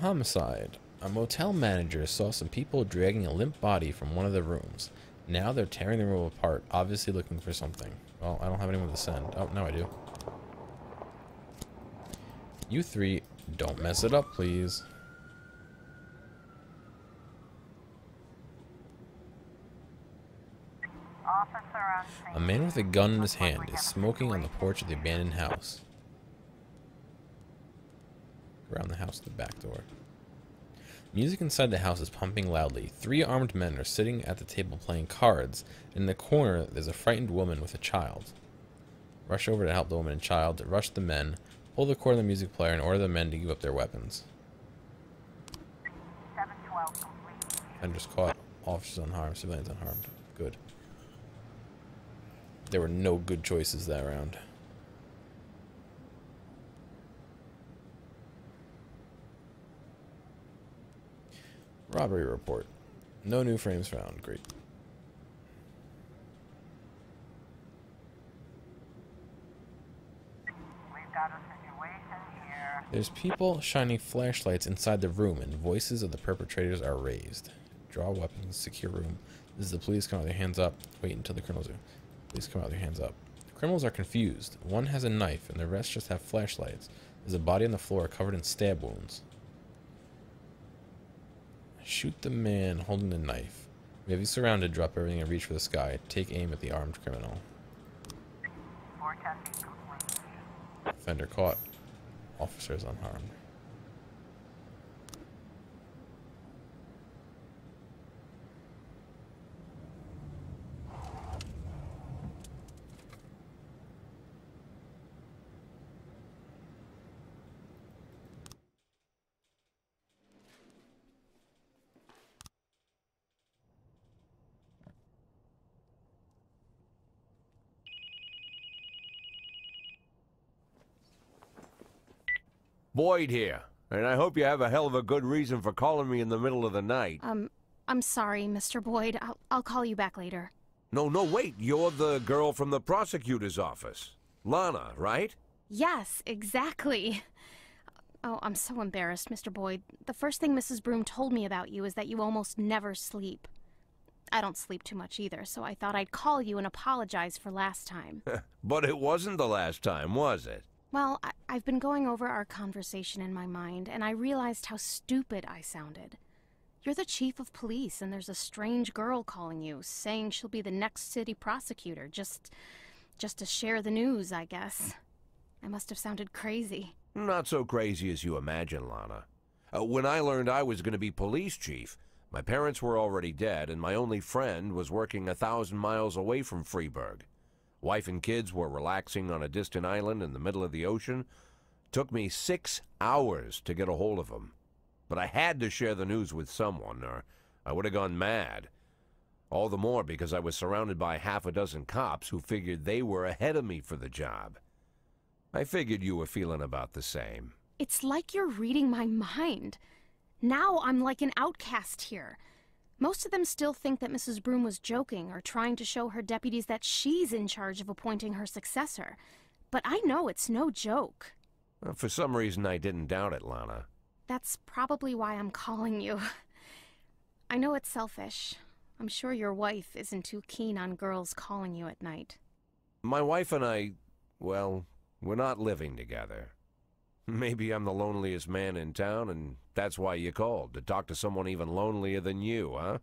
[SPEAKER 1] Homicide. A motel manager saw some people dragging a limp body from one of the rooms. Now they're tearing the room apart, obviously looking for something. Well, I don't have anyone to send. Oh, now I do. You 3, don't mess it up, please. A man with a gun in his hand is smoking on the porch of the abandoned house. Around the house to the back door. Music inside the house is pumping loudly. 3 armed men are sitting at the table playing cards. In the corner, there's a frightened woman with a child. Rush over to help the woman and child, rush the men, pull the cord of the music player, and order the men to give up their weapons. 712 complete. Offenders caught. Officers unharmed. Civilians unharmed. Good. There were no good choices that round. Robbery report. No new frames found. Great.
[SPEAKER 3] We've got a situation here.
[SPEAKER 1] There's people shining flashlights inside the room and voices of the perpetrators are raised. Draw weapons. Secure room. This is the police. Come out with their hands up. Wait until the criminals are. Please come out with their hands up. The criminals are confused. One has a knife and the rest just have flashlights. There's a body on the floor covered in stab wounds. Shoot the man holding the knife. We have you surrounded. Drop everything and reach for the sky. Take aim at the armed criminal. Offender caught. Officers unharmed.
[SPEAKER 2] Boyd here, and I hope you have a hell of a good reason for calling me in the middle of the night.
[SPEAKER 7] I'm sorry, Mr. Boyd. I'll call you back later.
[SPEAKER 2] No, wait. You're the girl from the prosecutor's office. Lana, right?
[SPEAKER 7] Yes, exactly. Oh, I'm so embarrassed, Mr. Boyd. The first thing Mrs. Broom told me about you is that you almost never sleep. I don't sleep too much either, so I thought I'd call you and apologize for last time.
[SPEAKER 2] But it wasn't the last time, was it?
[SPEAKER 7] Well, I've been going over our conversation in my mind, and I realized how stupid I sounded. You're the chief of police, and there's a strange girl calling you, saying she'll be the next city prosecutor, just to share the news, I guess. I must have sounded crazy.
[SPEAKER 2] Not so crazy as you imagine, Lana. When I learned I was going to be police chief, my parents were already dead, and my only friend was working 1,000 miles away from Freeburg. Wife and kids were relaxing on a distant island in the middle of the ocean. Took me 6 hours to get a hold of them. But I had to share the news with someone, or I would have gone mad. All the more because I was surrounded by half a dozen cops who figured they were ahead of me for the job. I figured you were feeling about the same.
[SPEAKER 7] It's like you're reading my mind. Now I'm like an outcast here. Most of them still think that Mrs. Broom was joking or trying to show her deputies that she's in charge of appointing her successor. But I know it's no joke.
[SPEAKER 2] For some reason, I didn't doubt it, Lana.
[SPEAKER 7] That's probably why I'm calling you. I know it's selfish. I'm sure your wife isn't too keen on girls calling you at night.
[SPEAKER 2] My wife and I, well, we're not living together. Maybe I'm the loneliest man in town, and that's why you called, to talk to someone even lonelier than you, huh?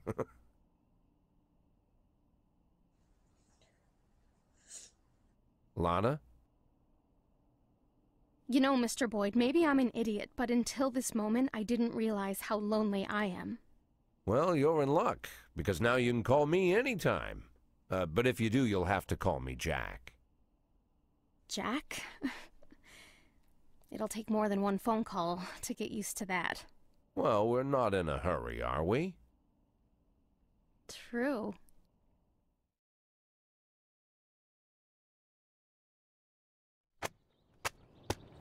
[SPEAKER 2] Lana?
[SPEAKER 7] You know, Mr. Boyd, maybe I'm an idiot, but until this moment, I didn't realize how lonely I am.
[SPEAKER 2] Well, you're in luck, because now you can call me anytime. But if you do, you'll have to call me Jack.
[SPEAKER 7] Jack? It'll take more than one phone call to get used to that.
[SPEAKER 2] Well, we're not in a hurry, are we?
[SPEAKER 7] True.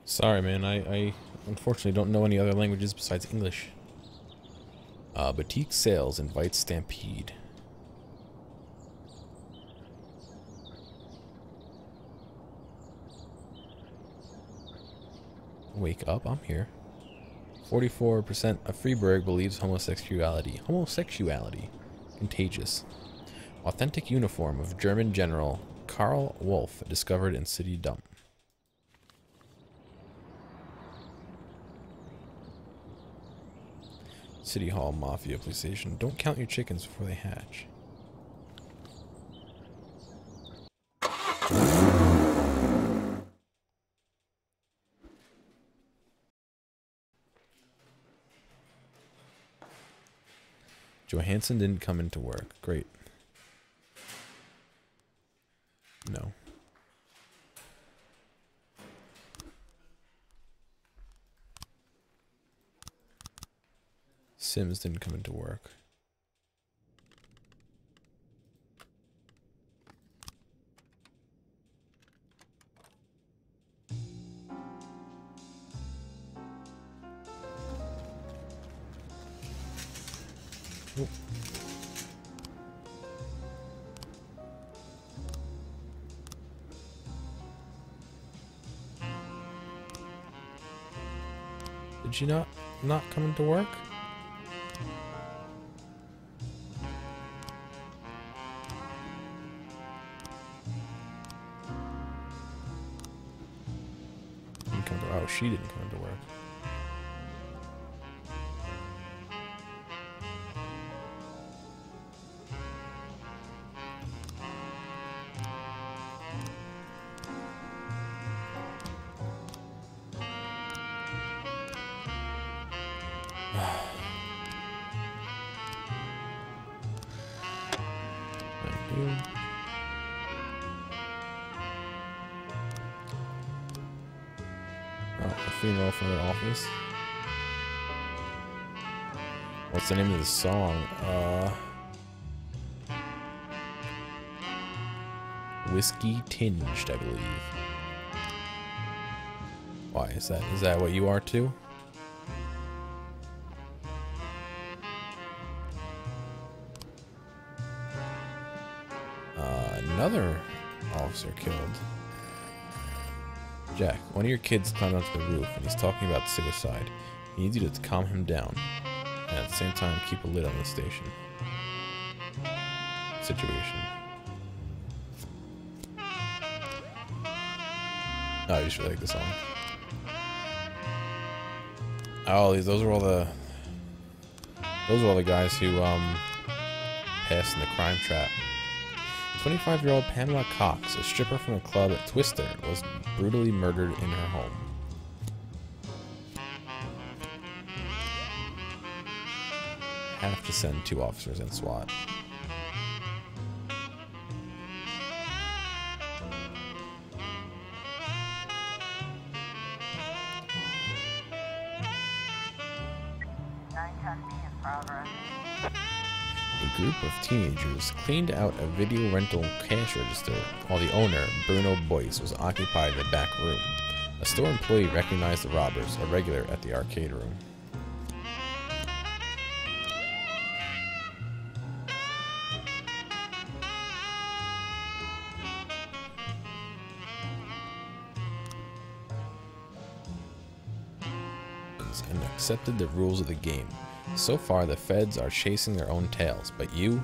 [SPEAKER 1] Sorry, man. I unfortunately don't know any other languages besides English. Boutique Sales invites Stampede. Wake up, I'm here. 44% of Freeburg believes homosexuality contagious. Authentic uniform of German General Karl Wolf discovered in city dump. City Hall Mafia police station. Don't count your chickens before they hatch. Johansson didn't come into work. Great. No. Sims didn't come into work. Oh. Did she not come into work? Oh, she didn't come into work. Thank you. A funeral for the office. What's the name of the song? Whiskey Tinged, I believe. Why is that? Is that what you are too? Another officer killed. Jack, one of your kids climbed onto the roof and he's talking about suicide. He needs you to calm him down. And at the same time, keep a lid on the station. Situation. Oh, I just really like the song. Oh, those are all the guys who passed in the crime trap. 25-year-old Pamela Cox, a stripper from a club at Twister, was brutally murdered in her home. Have to send 2 officers and SWAT. A group of teenagers cleaned out a video rental cash register while the owner, Bruno Boyce, was occupied in the back room. A store employee recognized the robbers, a regular at the arcade room. And accepted the rules of the game. So far, the feds are chasing their own tails, but you're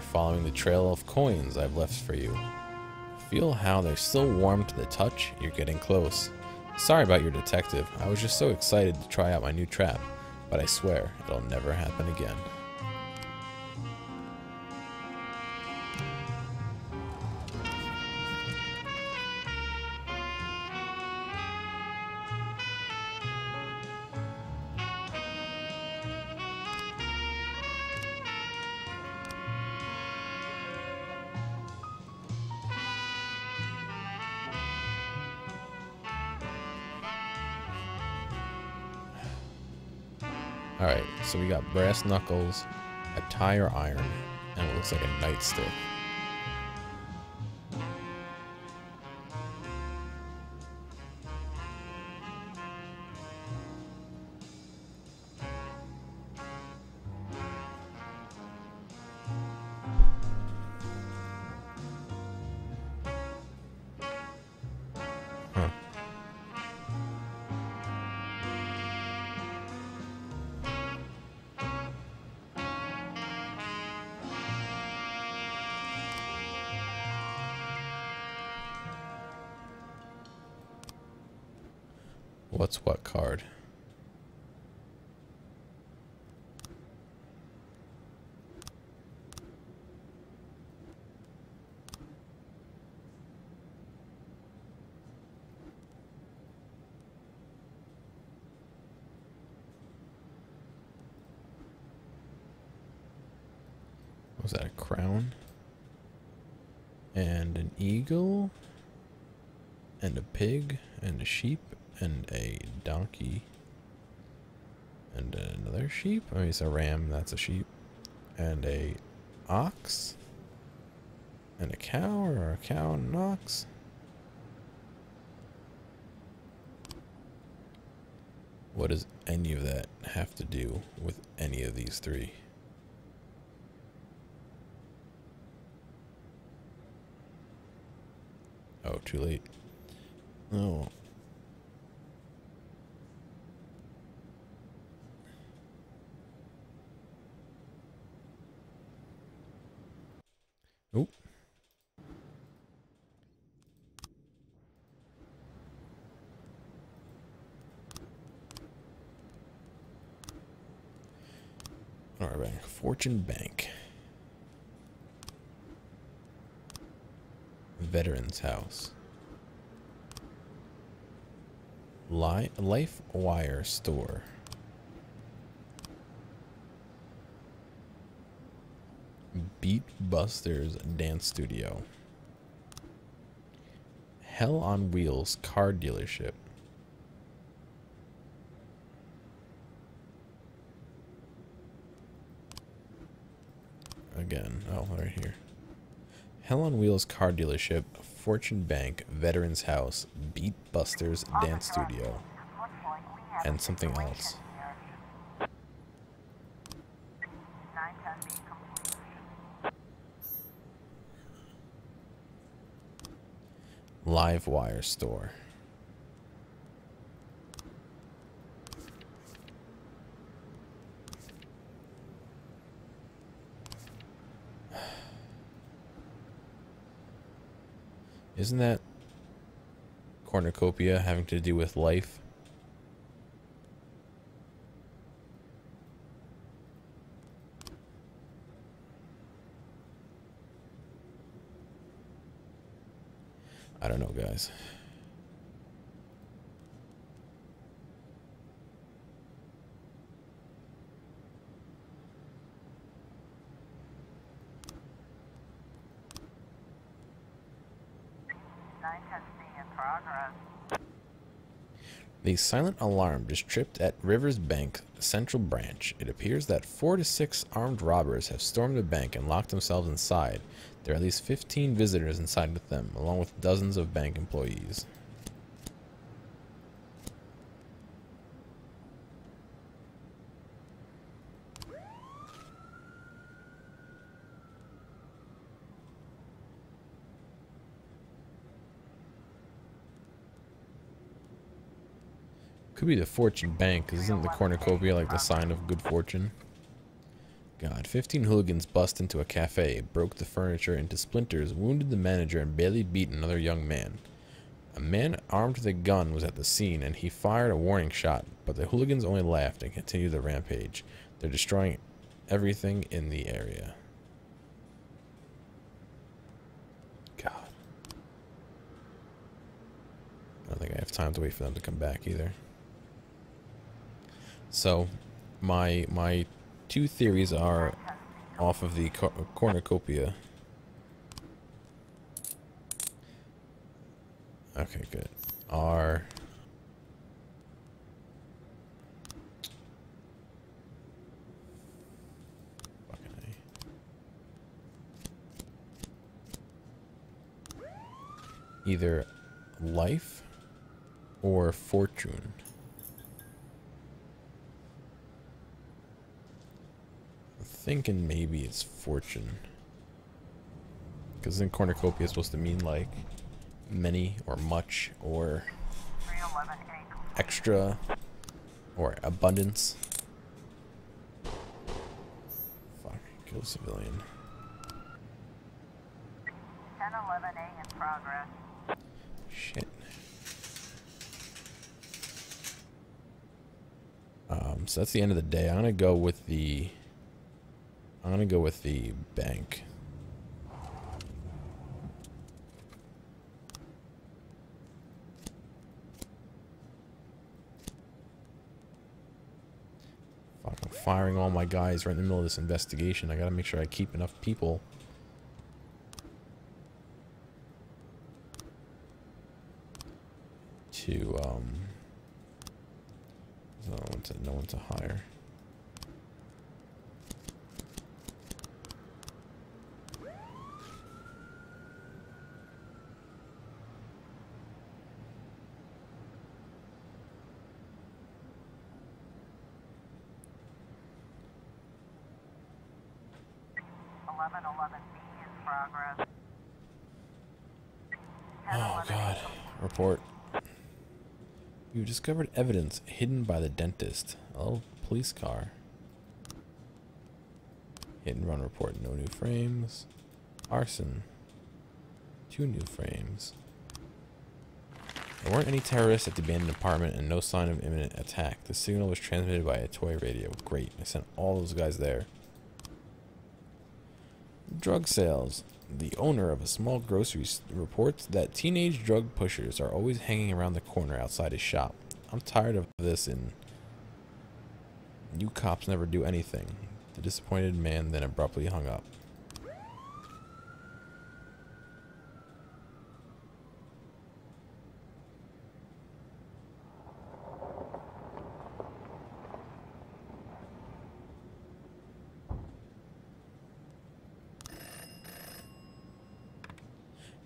[SPEAKER 1] following the trail of coins I've left for you. Feel how they're still warm to the touch? You're getting close. Sorry about your detective. I was just so excited to try out my new trap, but I swear it'll never happen again. Alright, so we got brass knuckles, a tire iron, and what looks like a nightstick. Huh. What's what card? Was that a crown? And an eagle? And a pig? And a sheep? And a donkey? And another sheep? I mean, it's a ram, that's a sheep. And a ox? And a cow, or a cow and an ox? What does any of that have to do with any of these three? Oh, too late. Oh. Oop. All right, Fortune Bank. Veterans House. Life Wire Store. Beat Busters Dance Studio. Hell on Wheels Car Dealership. Again, oh, right here. Hell on Wheels Car Dealership, Fortune Bank, Veterans House, Beat Busters Dance Studio, and something else. Live Wire Store. Isn't that cornucopia having to do with life? I don't know, guys.
[SPEAKER 3] Night testing in progress.
[SPEAKER 1] The silent alarm just tripped at Rivers Bank Central Branch. It appears that 4 to 6 armed robbers have stormed the bank and locked themselves inside. There are at least 15 visitors inside with them, along with dozens of bank employees. Could be the Fortune Bank, because isn't the cornucopia like the sign of good fortune? God, 15 hooligans bust into a cafe, broke the furniture into splinters, wounded the manager, and barely beat another young man. A man armed with a gun was at the scene, and he fired a warning shot, but the hooligans only laughed and continued the rampage. They're destroying everything in the area. God. I don't think I have time to wait for them to come back either. So, my two theories are off of the cornucopia. Okay, good. Are fucking either life or fortune. Thinking maybe it's fortune, because then cornucopia is supposed to mean like many or much or extra or abundance. Fuck, kill civilian.
[SPEAKER 3] 10:11A in progress.
[SPEAKER 1] Shit. So that's the end of the day. I'm gonna go with the bank. Fuck, I'm firing all my guys right in the middle of this investigation. I gotta make sure I keep enough people. To, no one to hire. Oh god. Report. You discovered evidence hidden by the dentist. Oh, police car. Hit and run report. No new frames. Arson. 2 new frames. There weren't any terrorists at the abandoned apartment and no sign of imminent attack. The signal was transmitted by a toy radio. Great. I sent all those guys there. Drug sales. The owner of a small grocery store reports that teenage drug pushers are always hanging around the corner outside his shop. I'm tired of this, and you cops never do anything. The disappointed man then abruptly hung up.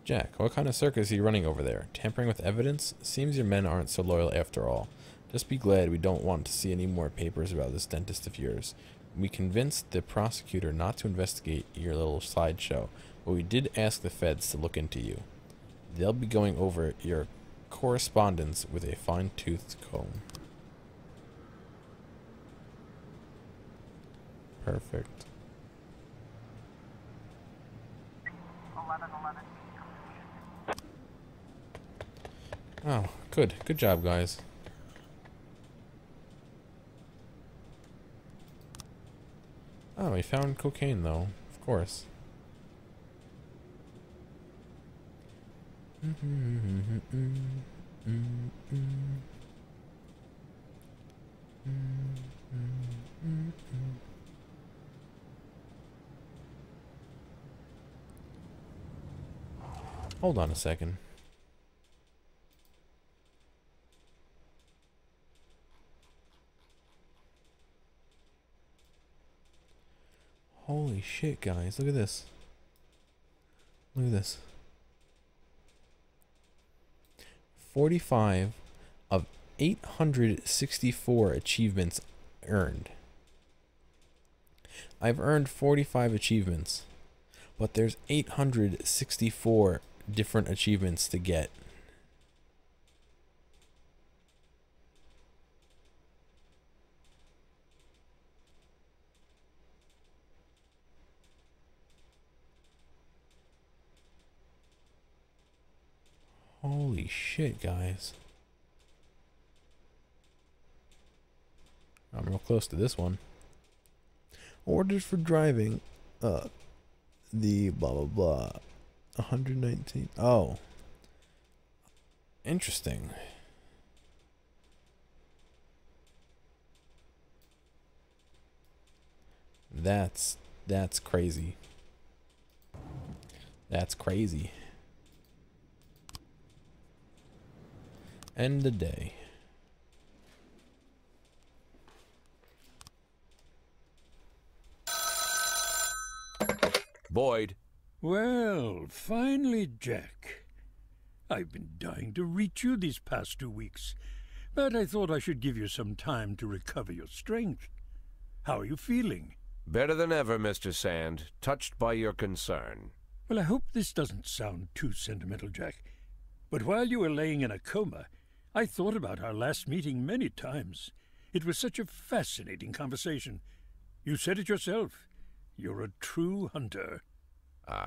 [SPEAKER 1] Jack, what kind of circus are you running over there? Tampering with evidence? Seems your men aren't so loyal after all. Just be glad we don't want to see any more papers about this dentist of yours. We convinced the prosecutor not to investigate your little sideshow, but we did ask the feds to look into you. They'll be going over your correspondence with a fine-toothed comb. Perfect. Oh, good. Good job, guys. Oh, we found cocaine, though. Of course. Hold on a second. Holy shit, guys. Look at this. Look at this. 45 of 864 achievements earned. I've earned 45 achievements, but there's 864 different achievements to get. Holy shit, guys. I'm real close to this one. Ordered for driving the blah blah blah 119. Oh, interesting. That's crazy. That's crazy. End the day.
[SPEAKER 2] Boyd.
[SPEAKER 8] Well, finally, Jack. I've been dying to reach you these past 2 weeks, but I thought I should give you some time to recover your strength. How are you feeling?
[SPEAKER 2] Better than ever, Mr. Sand. Touched by your concern.
[SPEAKER 8] Well, I hope this doesn't sound too sentimental, Jack. But while you were laying in a coma, I thought about our last meeting many times. It was such a fascinating conversation. You said it yourself. You're a true hunter.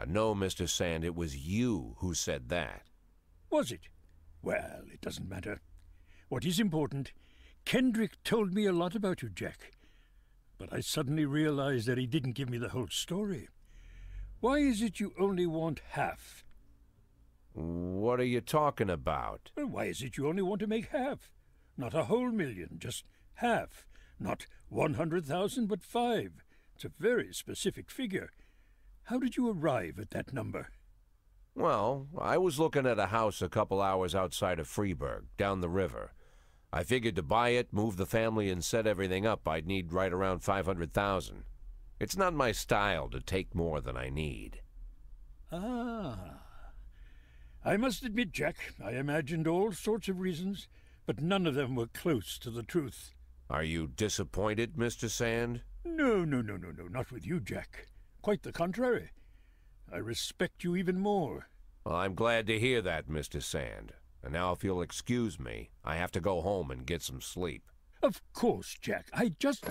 [SPEAKER 2] No, Mr. Sand, it was you who said that.
[SPEAKER 8] Was it? Well, it doesn't matter. What is important, Kendrick told me a lot about you, Jack. But I suddenly realized that he didn't give me the whole story. Why is it you only want half?
[SPEAKER 2] What are you talking about?
[SPEAKER 8] Well, why is it you only want to make half? Not a whole million, just half. Not 100,000, but 5. It's a very specific figure. How did you arrive at that number?
[SPEAKER 2] Well, I was looking at a house a couple hours outside of Freeburg, down the river. I figured to buy it, move the family, and set everything up, I'd need right around 500,000. It's not my style to take more than I need.
[SPEAKER 8] Ah. I must admit, Jack, I imagined all sorts of reasons, but none of them were close to the truth.
[SPEAKER 2] Are you disappointed, Mr. Sand?
[SPEAKER 8] No, not with you, Jack. Quite the contrary. I respect you even more.
[SPEAKER 2] Well, I'm glad to hear that, Mr. Sand. And now if you'll excuse me, I have to go home and get some sleep.
[SPEAKER 8] Of course, Jack. I just...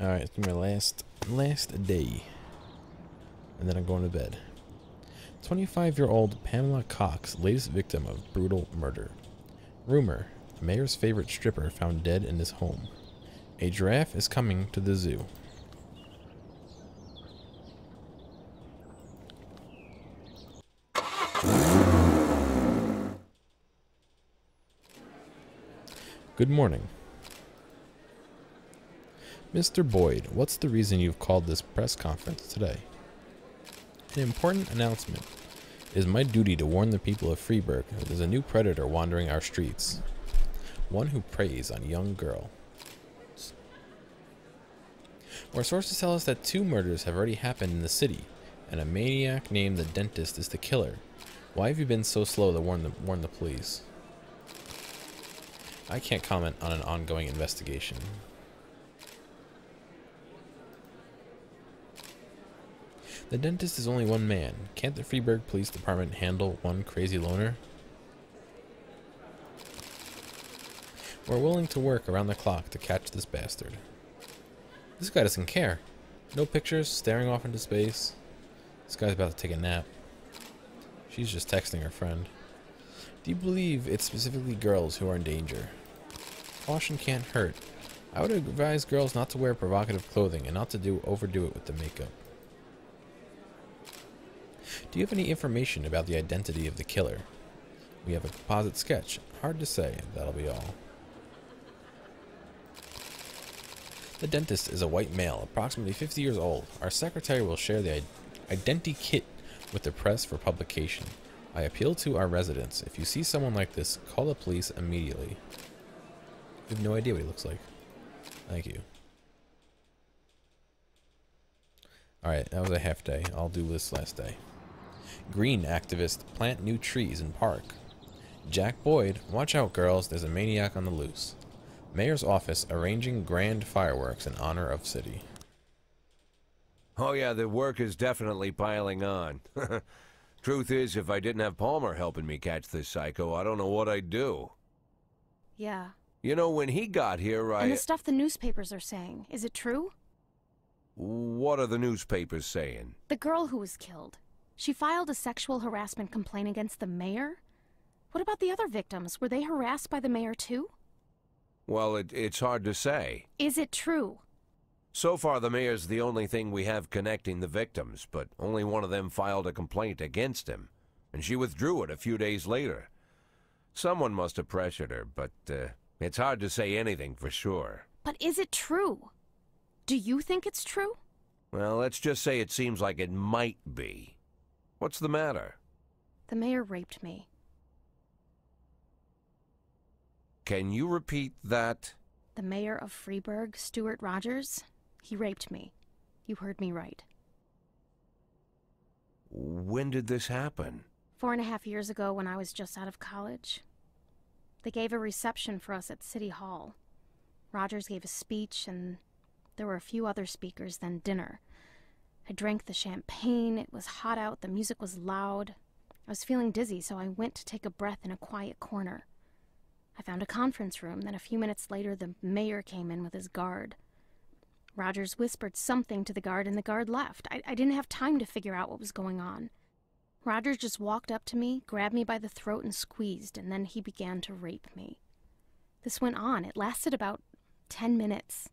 [SPEAKER 1] Alright, it's gonna be my last day. And then I'm going to bed. 25-year-old Pamela Cox, latest victim of brutal murder. Rumor, the mayor's favorite stripper found dead in his home. A giraffe is coming to the zoo. Good morning. Mr. Boyd, what's the reason you've called this press conference today? An important announcement. It is my duty to warn the people of Freeburg that there's a new predator wandering our streets. One who preys on young girls. Our sources tell us that 2 murders have already happened in the city, and a maniac named the Dentist is the killer. Why have you been so slow to warn the police? I can't comment on an ongoing investigation. The Dentist is only one man. Can't the Freeburg Police Department handle one crazy loner? We're willing to work around the clock to catch this bastard. This guy doesn't care. No pictures, staring off into space. This guy's about to take a nap. She's just texting her friend. Do you believe it's specifically girls who are in danger? Caution can't hurt. I would advise girls not to wear provocative clothing and not to overdo it with the makeup. Do you have any information about the identity of the killer? We have a composite sketch. Hard to say. That'll be all. The dentist is a white male, approximately 50 years old. Our secretary will share the identity kit with the press for publication. I appeal to our residents. If you see someone like this, call the police immediately. You have no idea what he looks like. Thank you. Alright, that was a half day. I'll do this last day. Green activist plant new trees in park. Jack Boyd, watch out girls, there's a maniac on the loose. Mayor's office arranging grand fireworks in honor of city.
[SPEAKER 2] Oh yeah, the work is definitely piling on. Truth is, if I didn't have Palmer helping me catch this psycho, I don't know what I'd do.
[SPEAKER 7] Yeah.
[SPEAKER 2] You know, when he got here,
[SPEAKER 7] And the stuff the newspapers are saying, is it true?
[SPEAKER 2] What are the newspapers saying?
[SPEAKER 7] The girl who was killed. She filed a sexual harassment complaint against the mayor? What about the other victims? Were they harassed by the mayor too?
[SPEAKER 2] Well, it's hard to say.
[SPEAKER 7] Is it true?
[SPEAKER 2] So far, the mayor's the only thing we have connecting the victims, but only one of them filed a complaint against him, and she withdrew it a few days later. Someone must have pressured her, but it's hard to say anything for sure.
[SPEAKER 7] But is it true? Do you think it's true?
[SPEAKER 2] Well, let's just say it seems like it might be. What's the matter?
[SPEAKER 7] The mayor raped me.
[SPEAKER 2] Can you repeat that?
[SPEAKER 7] The mayor of Freeburg, Stuart Rogers, he raped me. You heard me right.
[SPEAKER 2] When did this happen?
[SPEAKER 7] 4.5 years ago when I was just out of college. They gave a reception for us at City Hall. Rogers gave a speech, and there were a few other speakers, then dinner. I drank the champagne, it was hot out, the music was loud. I was feeling dizzy, so I went to take a breath in a quiet corner. I found a conference room, then a few minutes later the mayor came in with his guard. Rogers whispered something to the guard, and the guard left. I didn't have time to figure out what was going on. Rogers just walked up to me, grabbed me by the throat and squeezed, and then he began to rape me. This went on. It lasted about 10 minutes.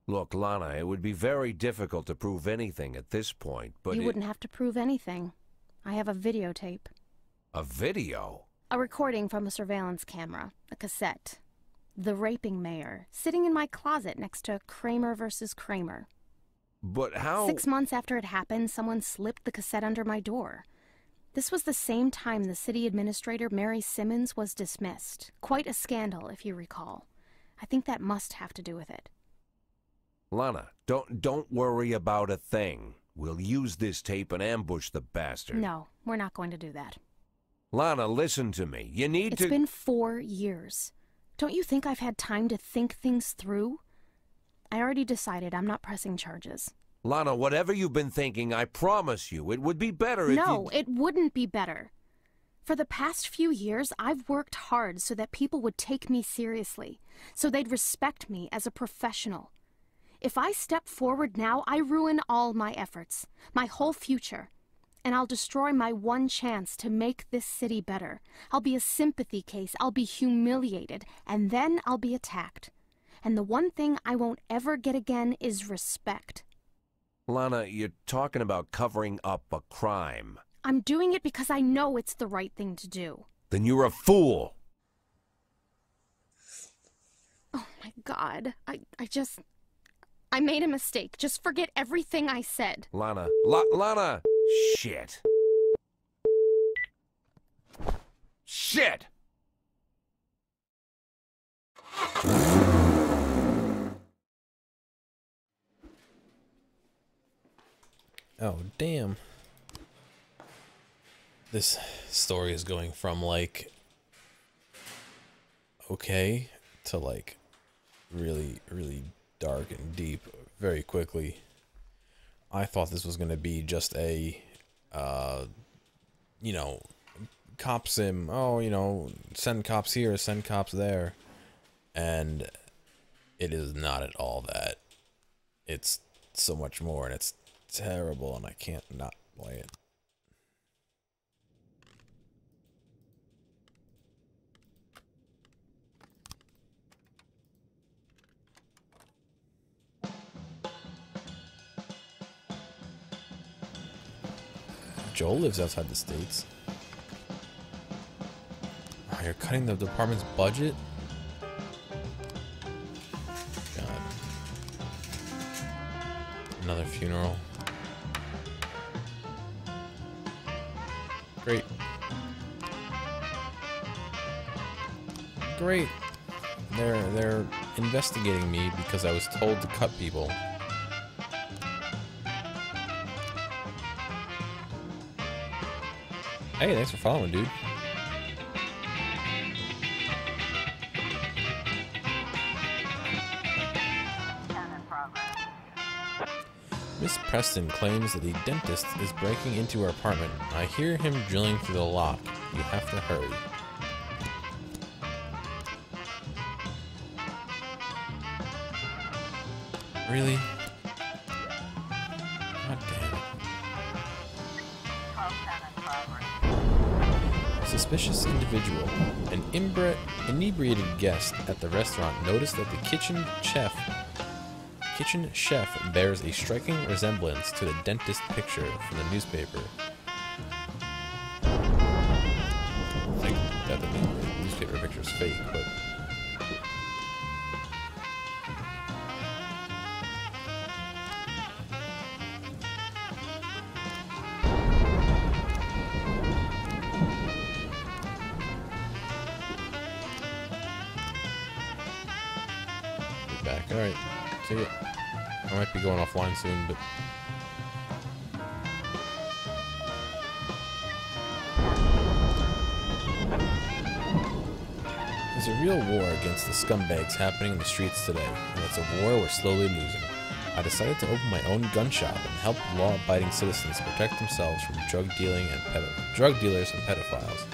[SPEAKER 2] Look, Lana, it would be very difficult to prove anything at this point, but
[SPEAKER 7] you wouldn't have to prove anything. I have a videotape.
[SPEAKER 2] A video?
[SPEAKER 7] A recording from a surveillance camera, a cassette. The raping mayor, sitting in my closet next to Kramer versus Kramer.
[SPEAKER 2] But how?
[SPEAKER 7] 6 months after it happened, someone slipped the cassette under my door. This was the same time the city administrator, Mary Simmons, was dismissed. Quite a scandal, if you recall. I think that must have to do with it.
[SPEAKER 2] Lana, don't worry about a thing. We'll use this tape and ambush the bastard.
[SPEAKER 7] No, we're not going to do that.
[SPEAKER 2] Lana, listen to me. You need to...
[SPEAKER 7] It's been 4 years. Don't you think I've had time to think things through? I already decided I'm not pressing charges.
[SPEAKER 2] Lana, whatever you've been thinking, I promise you, it would be better if
[SPEAKER 7] No, it wouldn't be better. For the past few years, I've worked hard so that people would take me seriously, so they'd respect me as a professional. If I step forward now, I ruin all my efforts, my whole future. And I'll destroy my one chance to make this city better. I'll be a sympathy case, I'll be humiliated, and then I'll be attacked. And the one thing I won't ever get again is respect.
[SPEAKER 2] Lana, you're talking about covering up a crime.
[SPEAKER 7] I'm doing it because I know it's the right thing to do.
[SPEAKER 2] Then you're a fool.
[SPEAKER 7] Oh my God, I made a mistake. Just forget everything I said.
[SPEAKER 2] Lana, Lana! Shit. Shit!
[SPEAKER 1] Oh, damn. This story is going from, like, okay, to, like, really, really dark and deep very quickly. I thought this was going to be just a, you know, cop sim. Oh, you know, send cops here, send cops there. And it is not at all that. It's so much more, and it's terrible, and I can't not play it. Joel lives outside the States. Oh, you're cutting the department's budget? God. Another funeral. Great. Great. They're investigating me because I was told to cut people. Hey, thanks for following, dude. Miss Preston claims that the dentist is breaking into her apartment. I hear him drilling through the lock. You have to hurry. Really? God damn it. Suspicious individual. An inebriated guest at the restaurant noticed that the kitchen chef bears a striking resemblance to the dentist picture from the newspaper. I think that the newspaper picture is fake, but... back. Alright. See ya. I might be going offline soon, but... There's a real war against the scumbags happening in the streets today, and it's a war we're slowly losing. I decided to open my own gun shop and help law-abiding citizens protect themselves from drug dealers and pedophiles.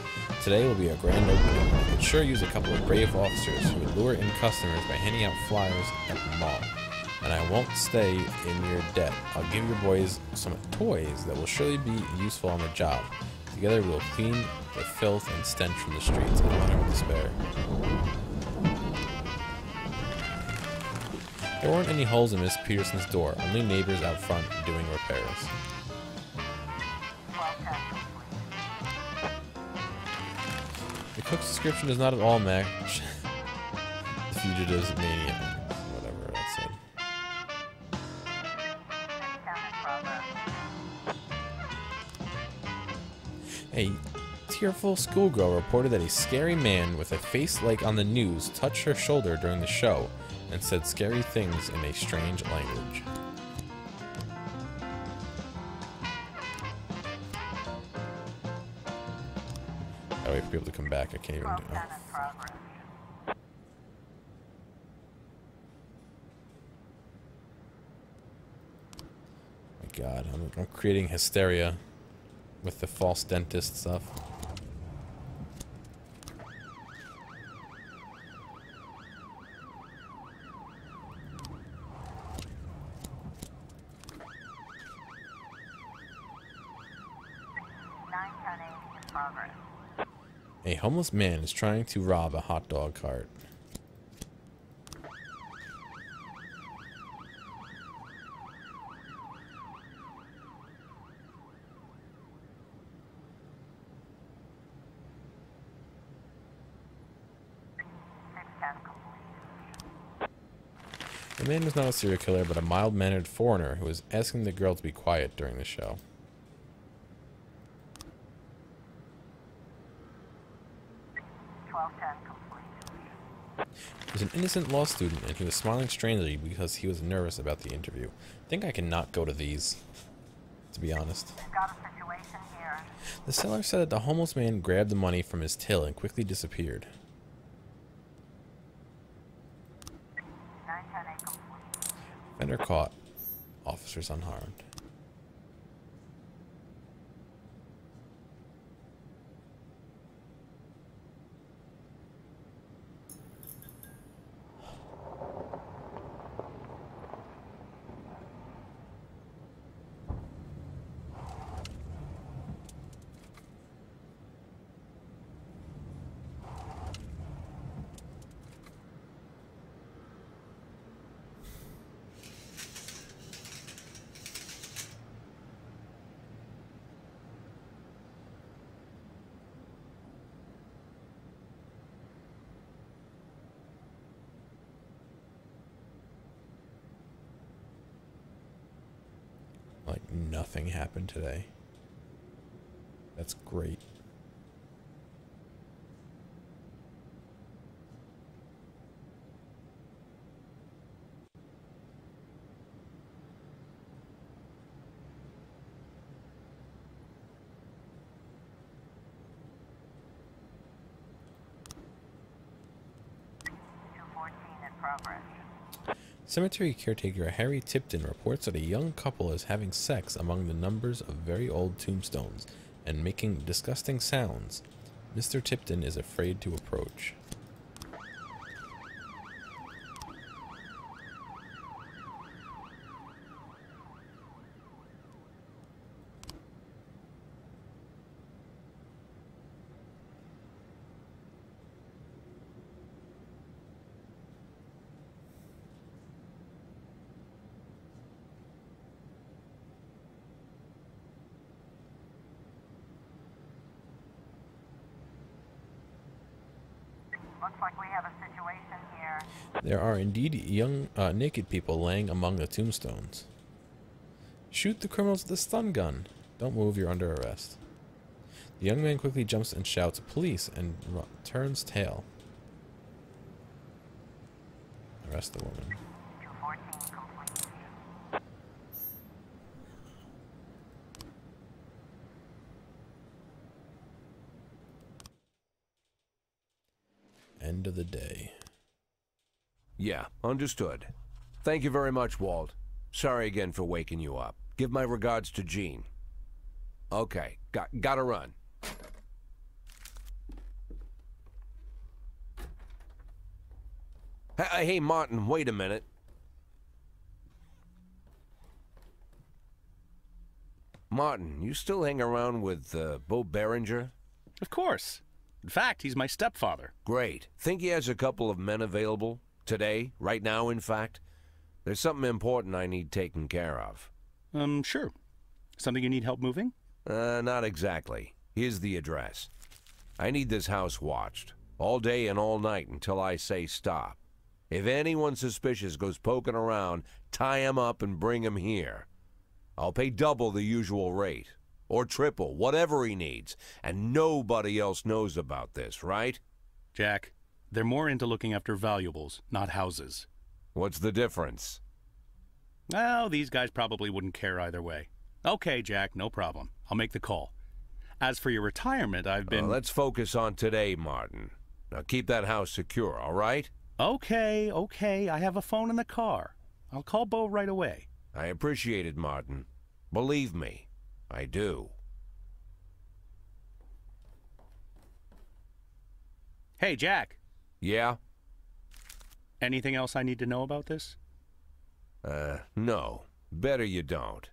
[SPEAKER 1] Today will be a grand opening. I could sure use a couple of brave officers who would lure in customers by handing out flyers at the mall. And I won't stay in your debt. I'll give your boys some toys that will surely be useful on the job. Together we'll clean the filth and stench from the streets and utter despair. There weren't any holes in Miss Peterson's door, only neighbors out front doing repairs. The cook's description does not at all match the fugitive's maniac. Whatever that said. A tearful schoolgirl reported that a scary man with a face like on the news touched her shoulder during the show and said scary things in a strange language. I wait for people to come back. I can't even do it. Oh, my God, I'm creating hysteria with the false dentist stuff. A homeless man is trying to rob a hot dog cart. The man was not a serial killer, but a mild-mannered foreigner who was asking the girl to be quiet during the show. He was an innocent law student, and he was smiling strangely because he was nervous about the interview. I think I can not go to these, to be honest. The seller said that the homeless man grabbed the money from his till and quickly disappeared. Offender caught. Officers unharmed. Like nothing happened today. That's great. Cemetery caretaker Harry Tipton reports that a young couple is having sex among the numbers of very old tombstones and making disgusting sounds. Mr. Tipton is afraid to approach.
[SPEAKER 3] Looks like we have a situation here.
[SPEAKER 1] There are indeed young, naked people laying among the tombstones. Shoot the criminals with the stun gun. Don't move, you're under arrest. The young man quickly jumps and shouts, "Police," and turns tail. Arrest the woman.
[SPEAKER 3] 214 complete.
[SPEAKER 1] End of the day.
[SPEAKER 2] Yeah, understood. Thank you very much, Walt. Sorry again for waking you up. Give my regards to Jean. Okay, gotta run. Hey, Martin, wait a minute. Martin, you still hang around with Bo Berenger?
[SPEAKER 9] Of course. In fact, he's my stepfather.
[SPEAKER 2] Great. Think he has a couple of men available? Today? Right now, in fact? There's something important I need taken care of.
[SPEAKER 9] Sure. Something you need help moving?
[SPEAKER 2] Not exactly. Here's the address. I need this house watched. All day and all night until I say stop. If anyone suspicious goes poking around, tie him up and bring him here. I'll pay double the usual rate. Or triple, whatever he needs. And nobody else knows about this, right?
[SPEAKER 9] Jack, they're more into looking after valuables, not houses.
[SPEAKER 2] What's the difference?
[SPEAKER 9] Oh, these guys probably wouldn't care either way. Okay, Jack, no problem. I'll make the call. As for your retirement, I've been...
[SPEAKER 2] Let's focus on today, Martin. Now keep that house secure, all right?
[SPEAKER 9] Okay. I have a phone in the car. I'll call Bo right away.
[SPEAKER 2] I appreciate it, Martin. Believe me, I do.
[SPEAKER 9] Hey, Jack.
[SPEAKER 2] Yeah?
[SPEAKER 9] Anything else I need to know about this?
[SPEAKER 2] No. Better you don't.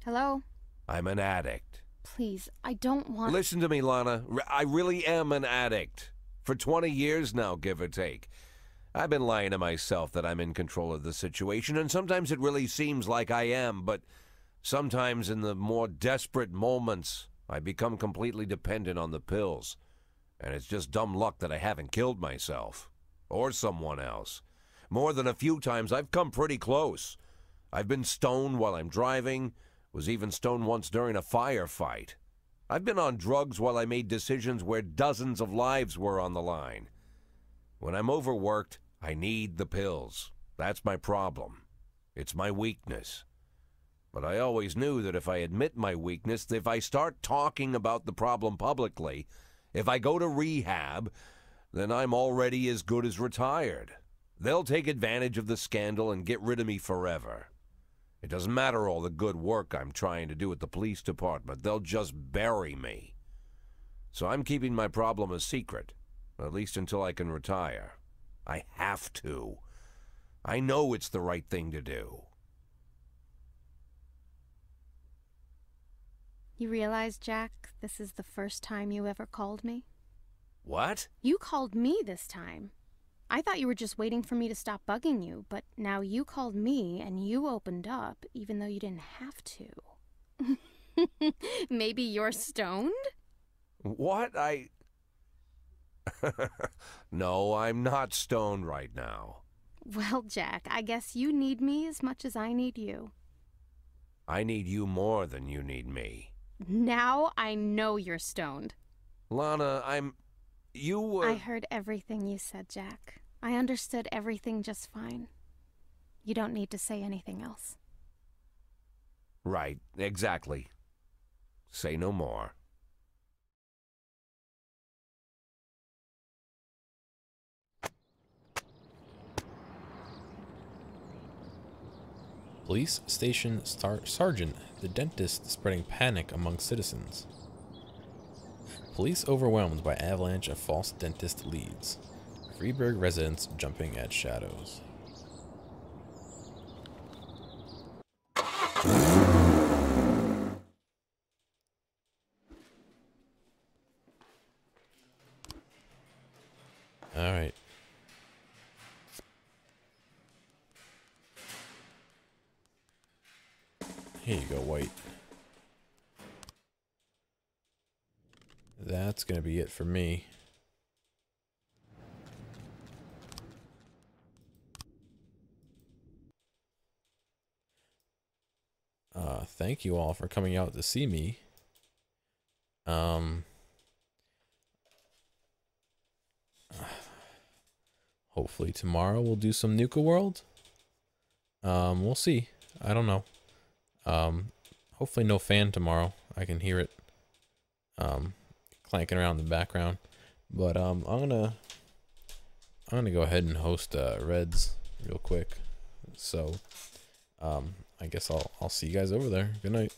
[SPEAKER 7] Hello?
[SPEAKER 2] I'm an addict.
[SPEAKER 7] Please, I don't want...
[SPEAKER 2] Listen to me, Lana. I really am an addict. For 20 years now, give or take. I've been lying to myself that I'm in control of the situation, and sometimes it really seems like I am, but sometimes in the more desperate moments, I become completely dependent on the pills. And it's just dumb luck that I haven't killed myself. Or someone else. More than a few times, I've come pretty close. I've been stoned while I'm driving, was even stoned once during a firefight. I've been on drugs while I made decisions where dozens of lives were on the line. When I'm overworked, I need the pills. That's my problem. It's my weakness. But I always knew that if I admit my weakness, if I start talking about the problem publicly, if I go to rehab, then I'm already as good as retired. They'll take advantage of the scandal and get rid of me forever. It doesn't matter all the good work I'm trying to do at the police department. They'll just bury me. So I'm keeping my problem a secret, at least until I can retire. I have to. I know it's the right thing to do.
[SPEAKER 7] You realize, Jack, this is the first time you ever called me?
[SPEAKER 2] What?
[SPEAKER 7] You called me this time. I thought you were just waiting for me to stop bugging you, but now you called me and you opened up, even though you didn't have to. Maybe you're stoned?
[SPEAKER 2] What? No, I'm not stoned right now.
[SPEAKER 7] Well, Jack, I guess you need me as much as I need you.
[SPEAKER 2] I need you more than you need me.
[SPEAKER 7] Now I know you're stoned.
[SPEAKER 2] Lana, You were...
[SPEAKER 7] I heard everything you said, Jack. I understood everything just fine. You don't need to say anything else.
[SPEAKER 2] Right, exactly. Say no more.
[SPEAKER 1] Police Station Sergeant, the dentist spreading panic among citizens. Police overwhelmed by avalanche of false dentist leads. Freeburg residents jumping at shadows. All right. Here you go, White. That's gonna be it for me. Thank you all for coming out to see me. Hopefully tomorrow we'll do some Nuka World. We'll see. I don't know. Hopefully no fan tomorrow. I can hear it clanking around in the background. But I'm gonna go ahead and host Reds real quick. So I guess I'll see you guys over there. Good night.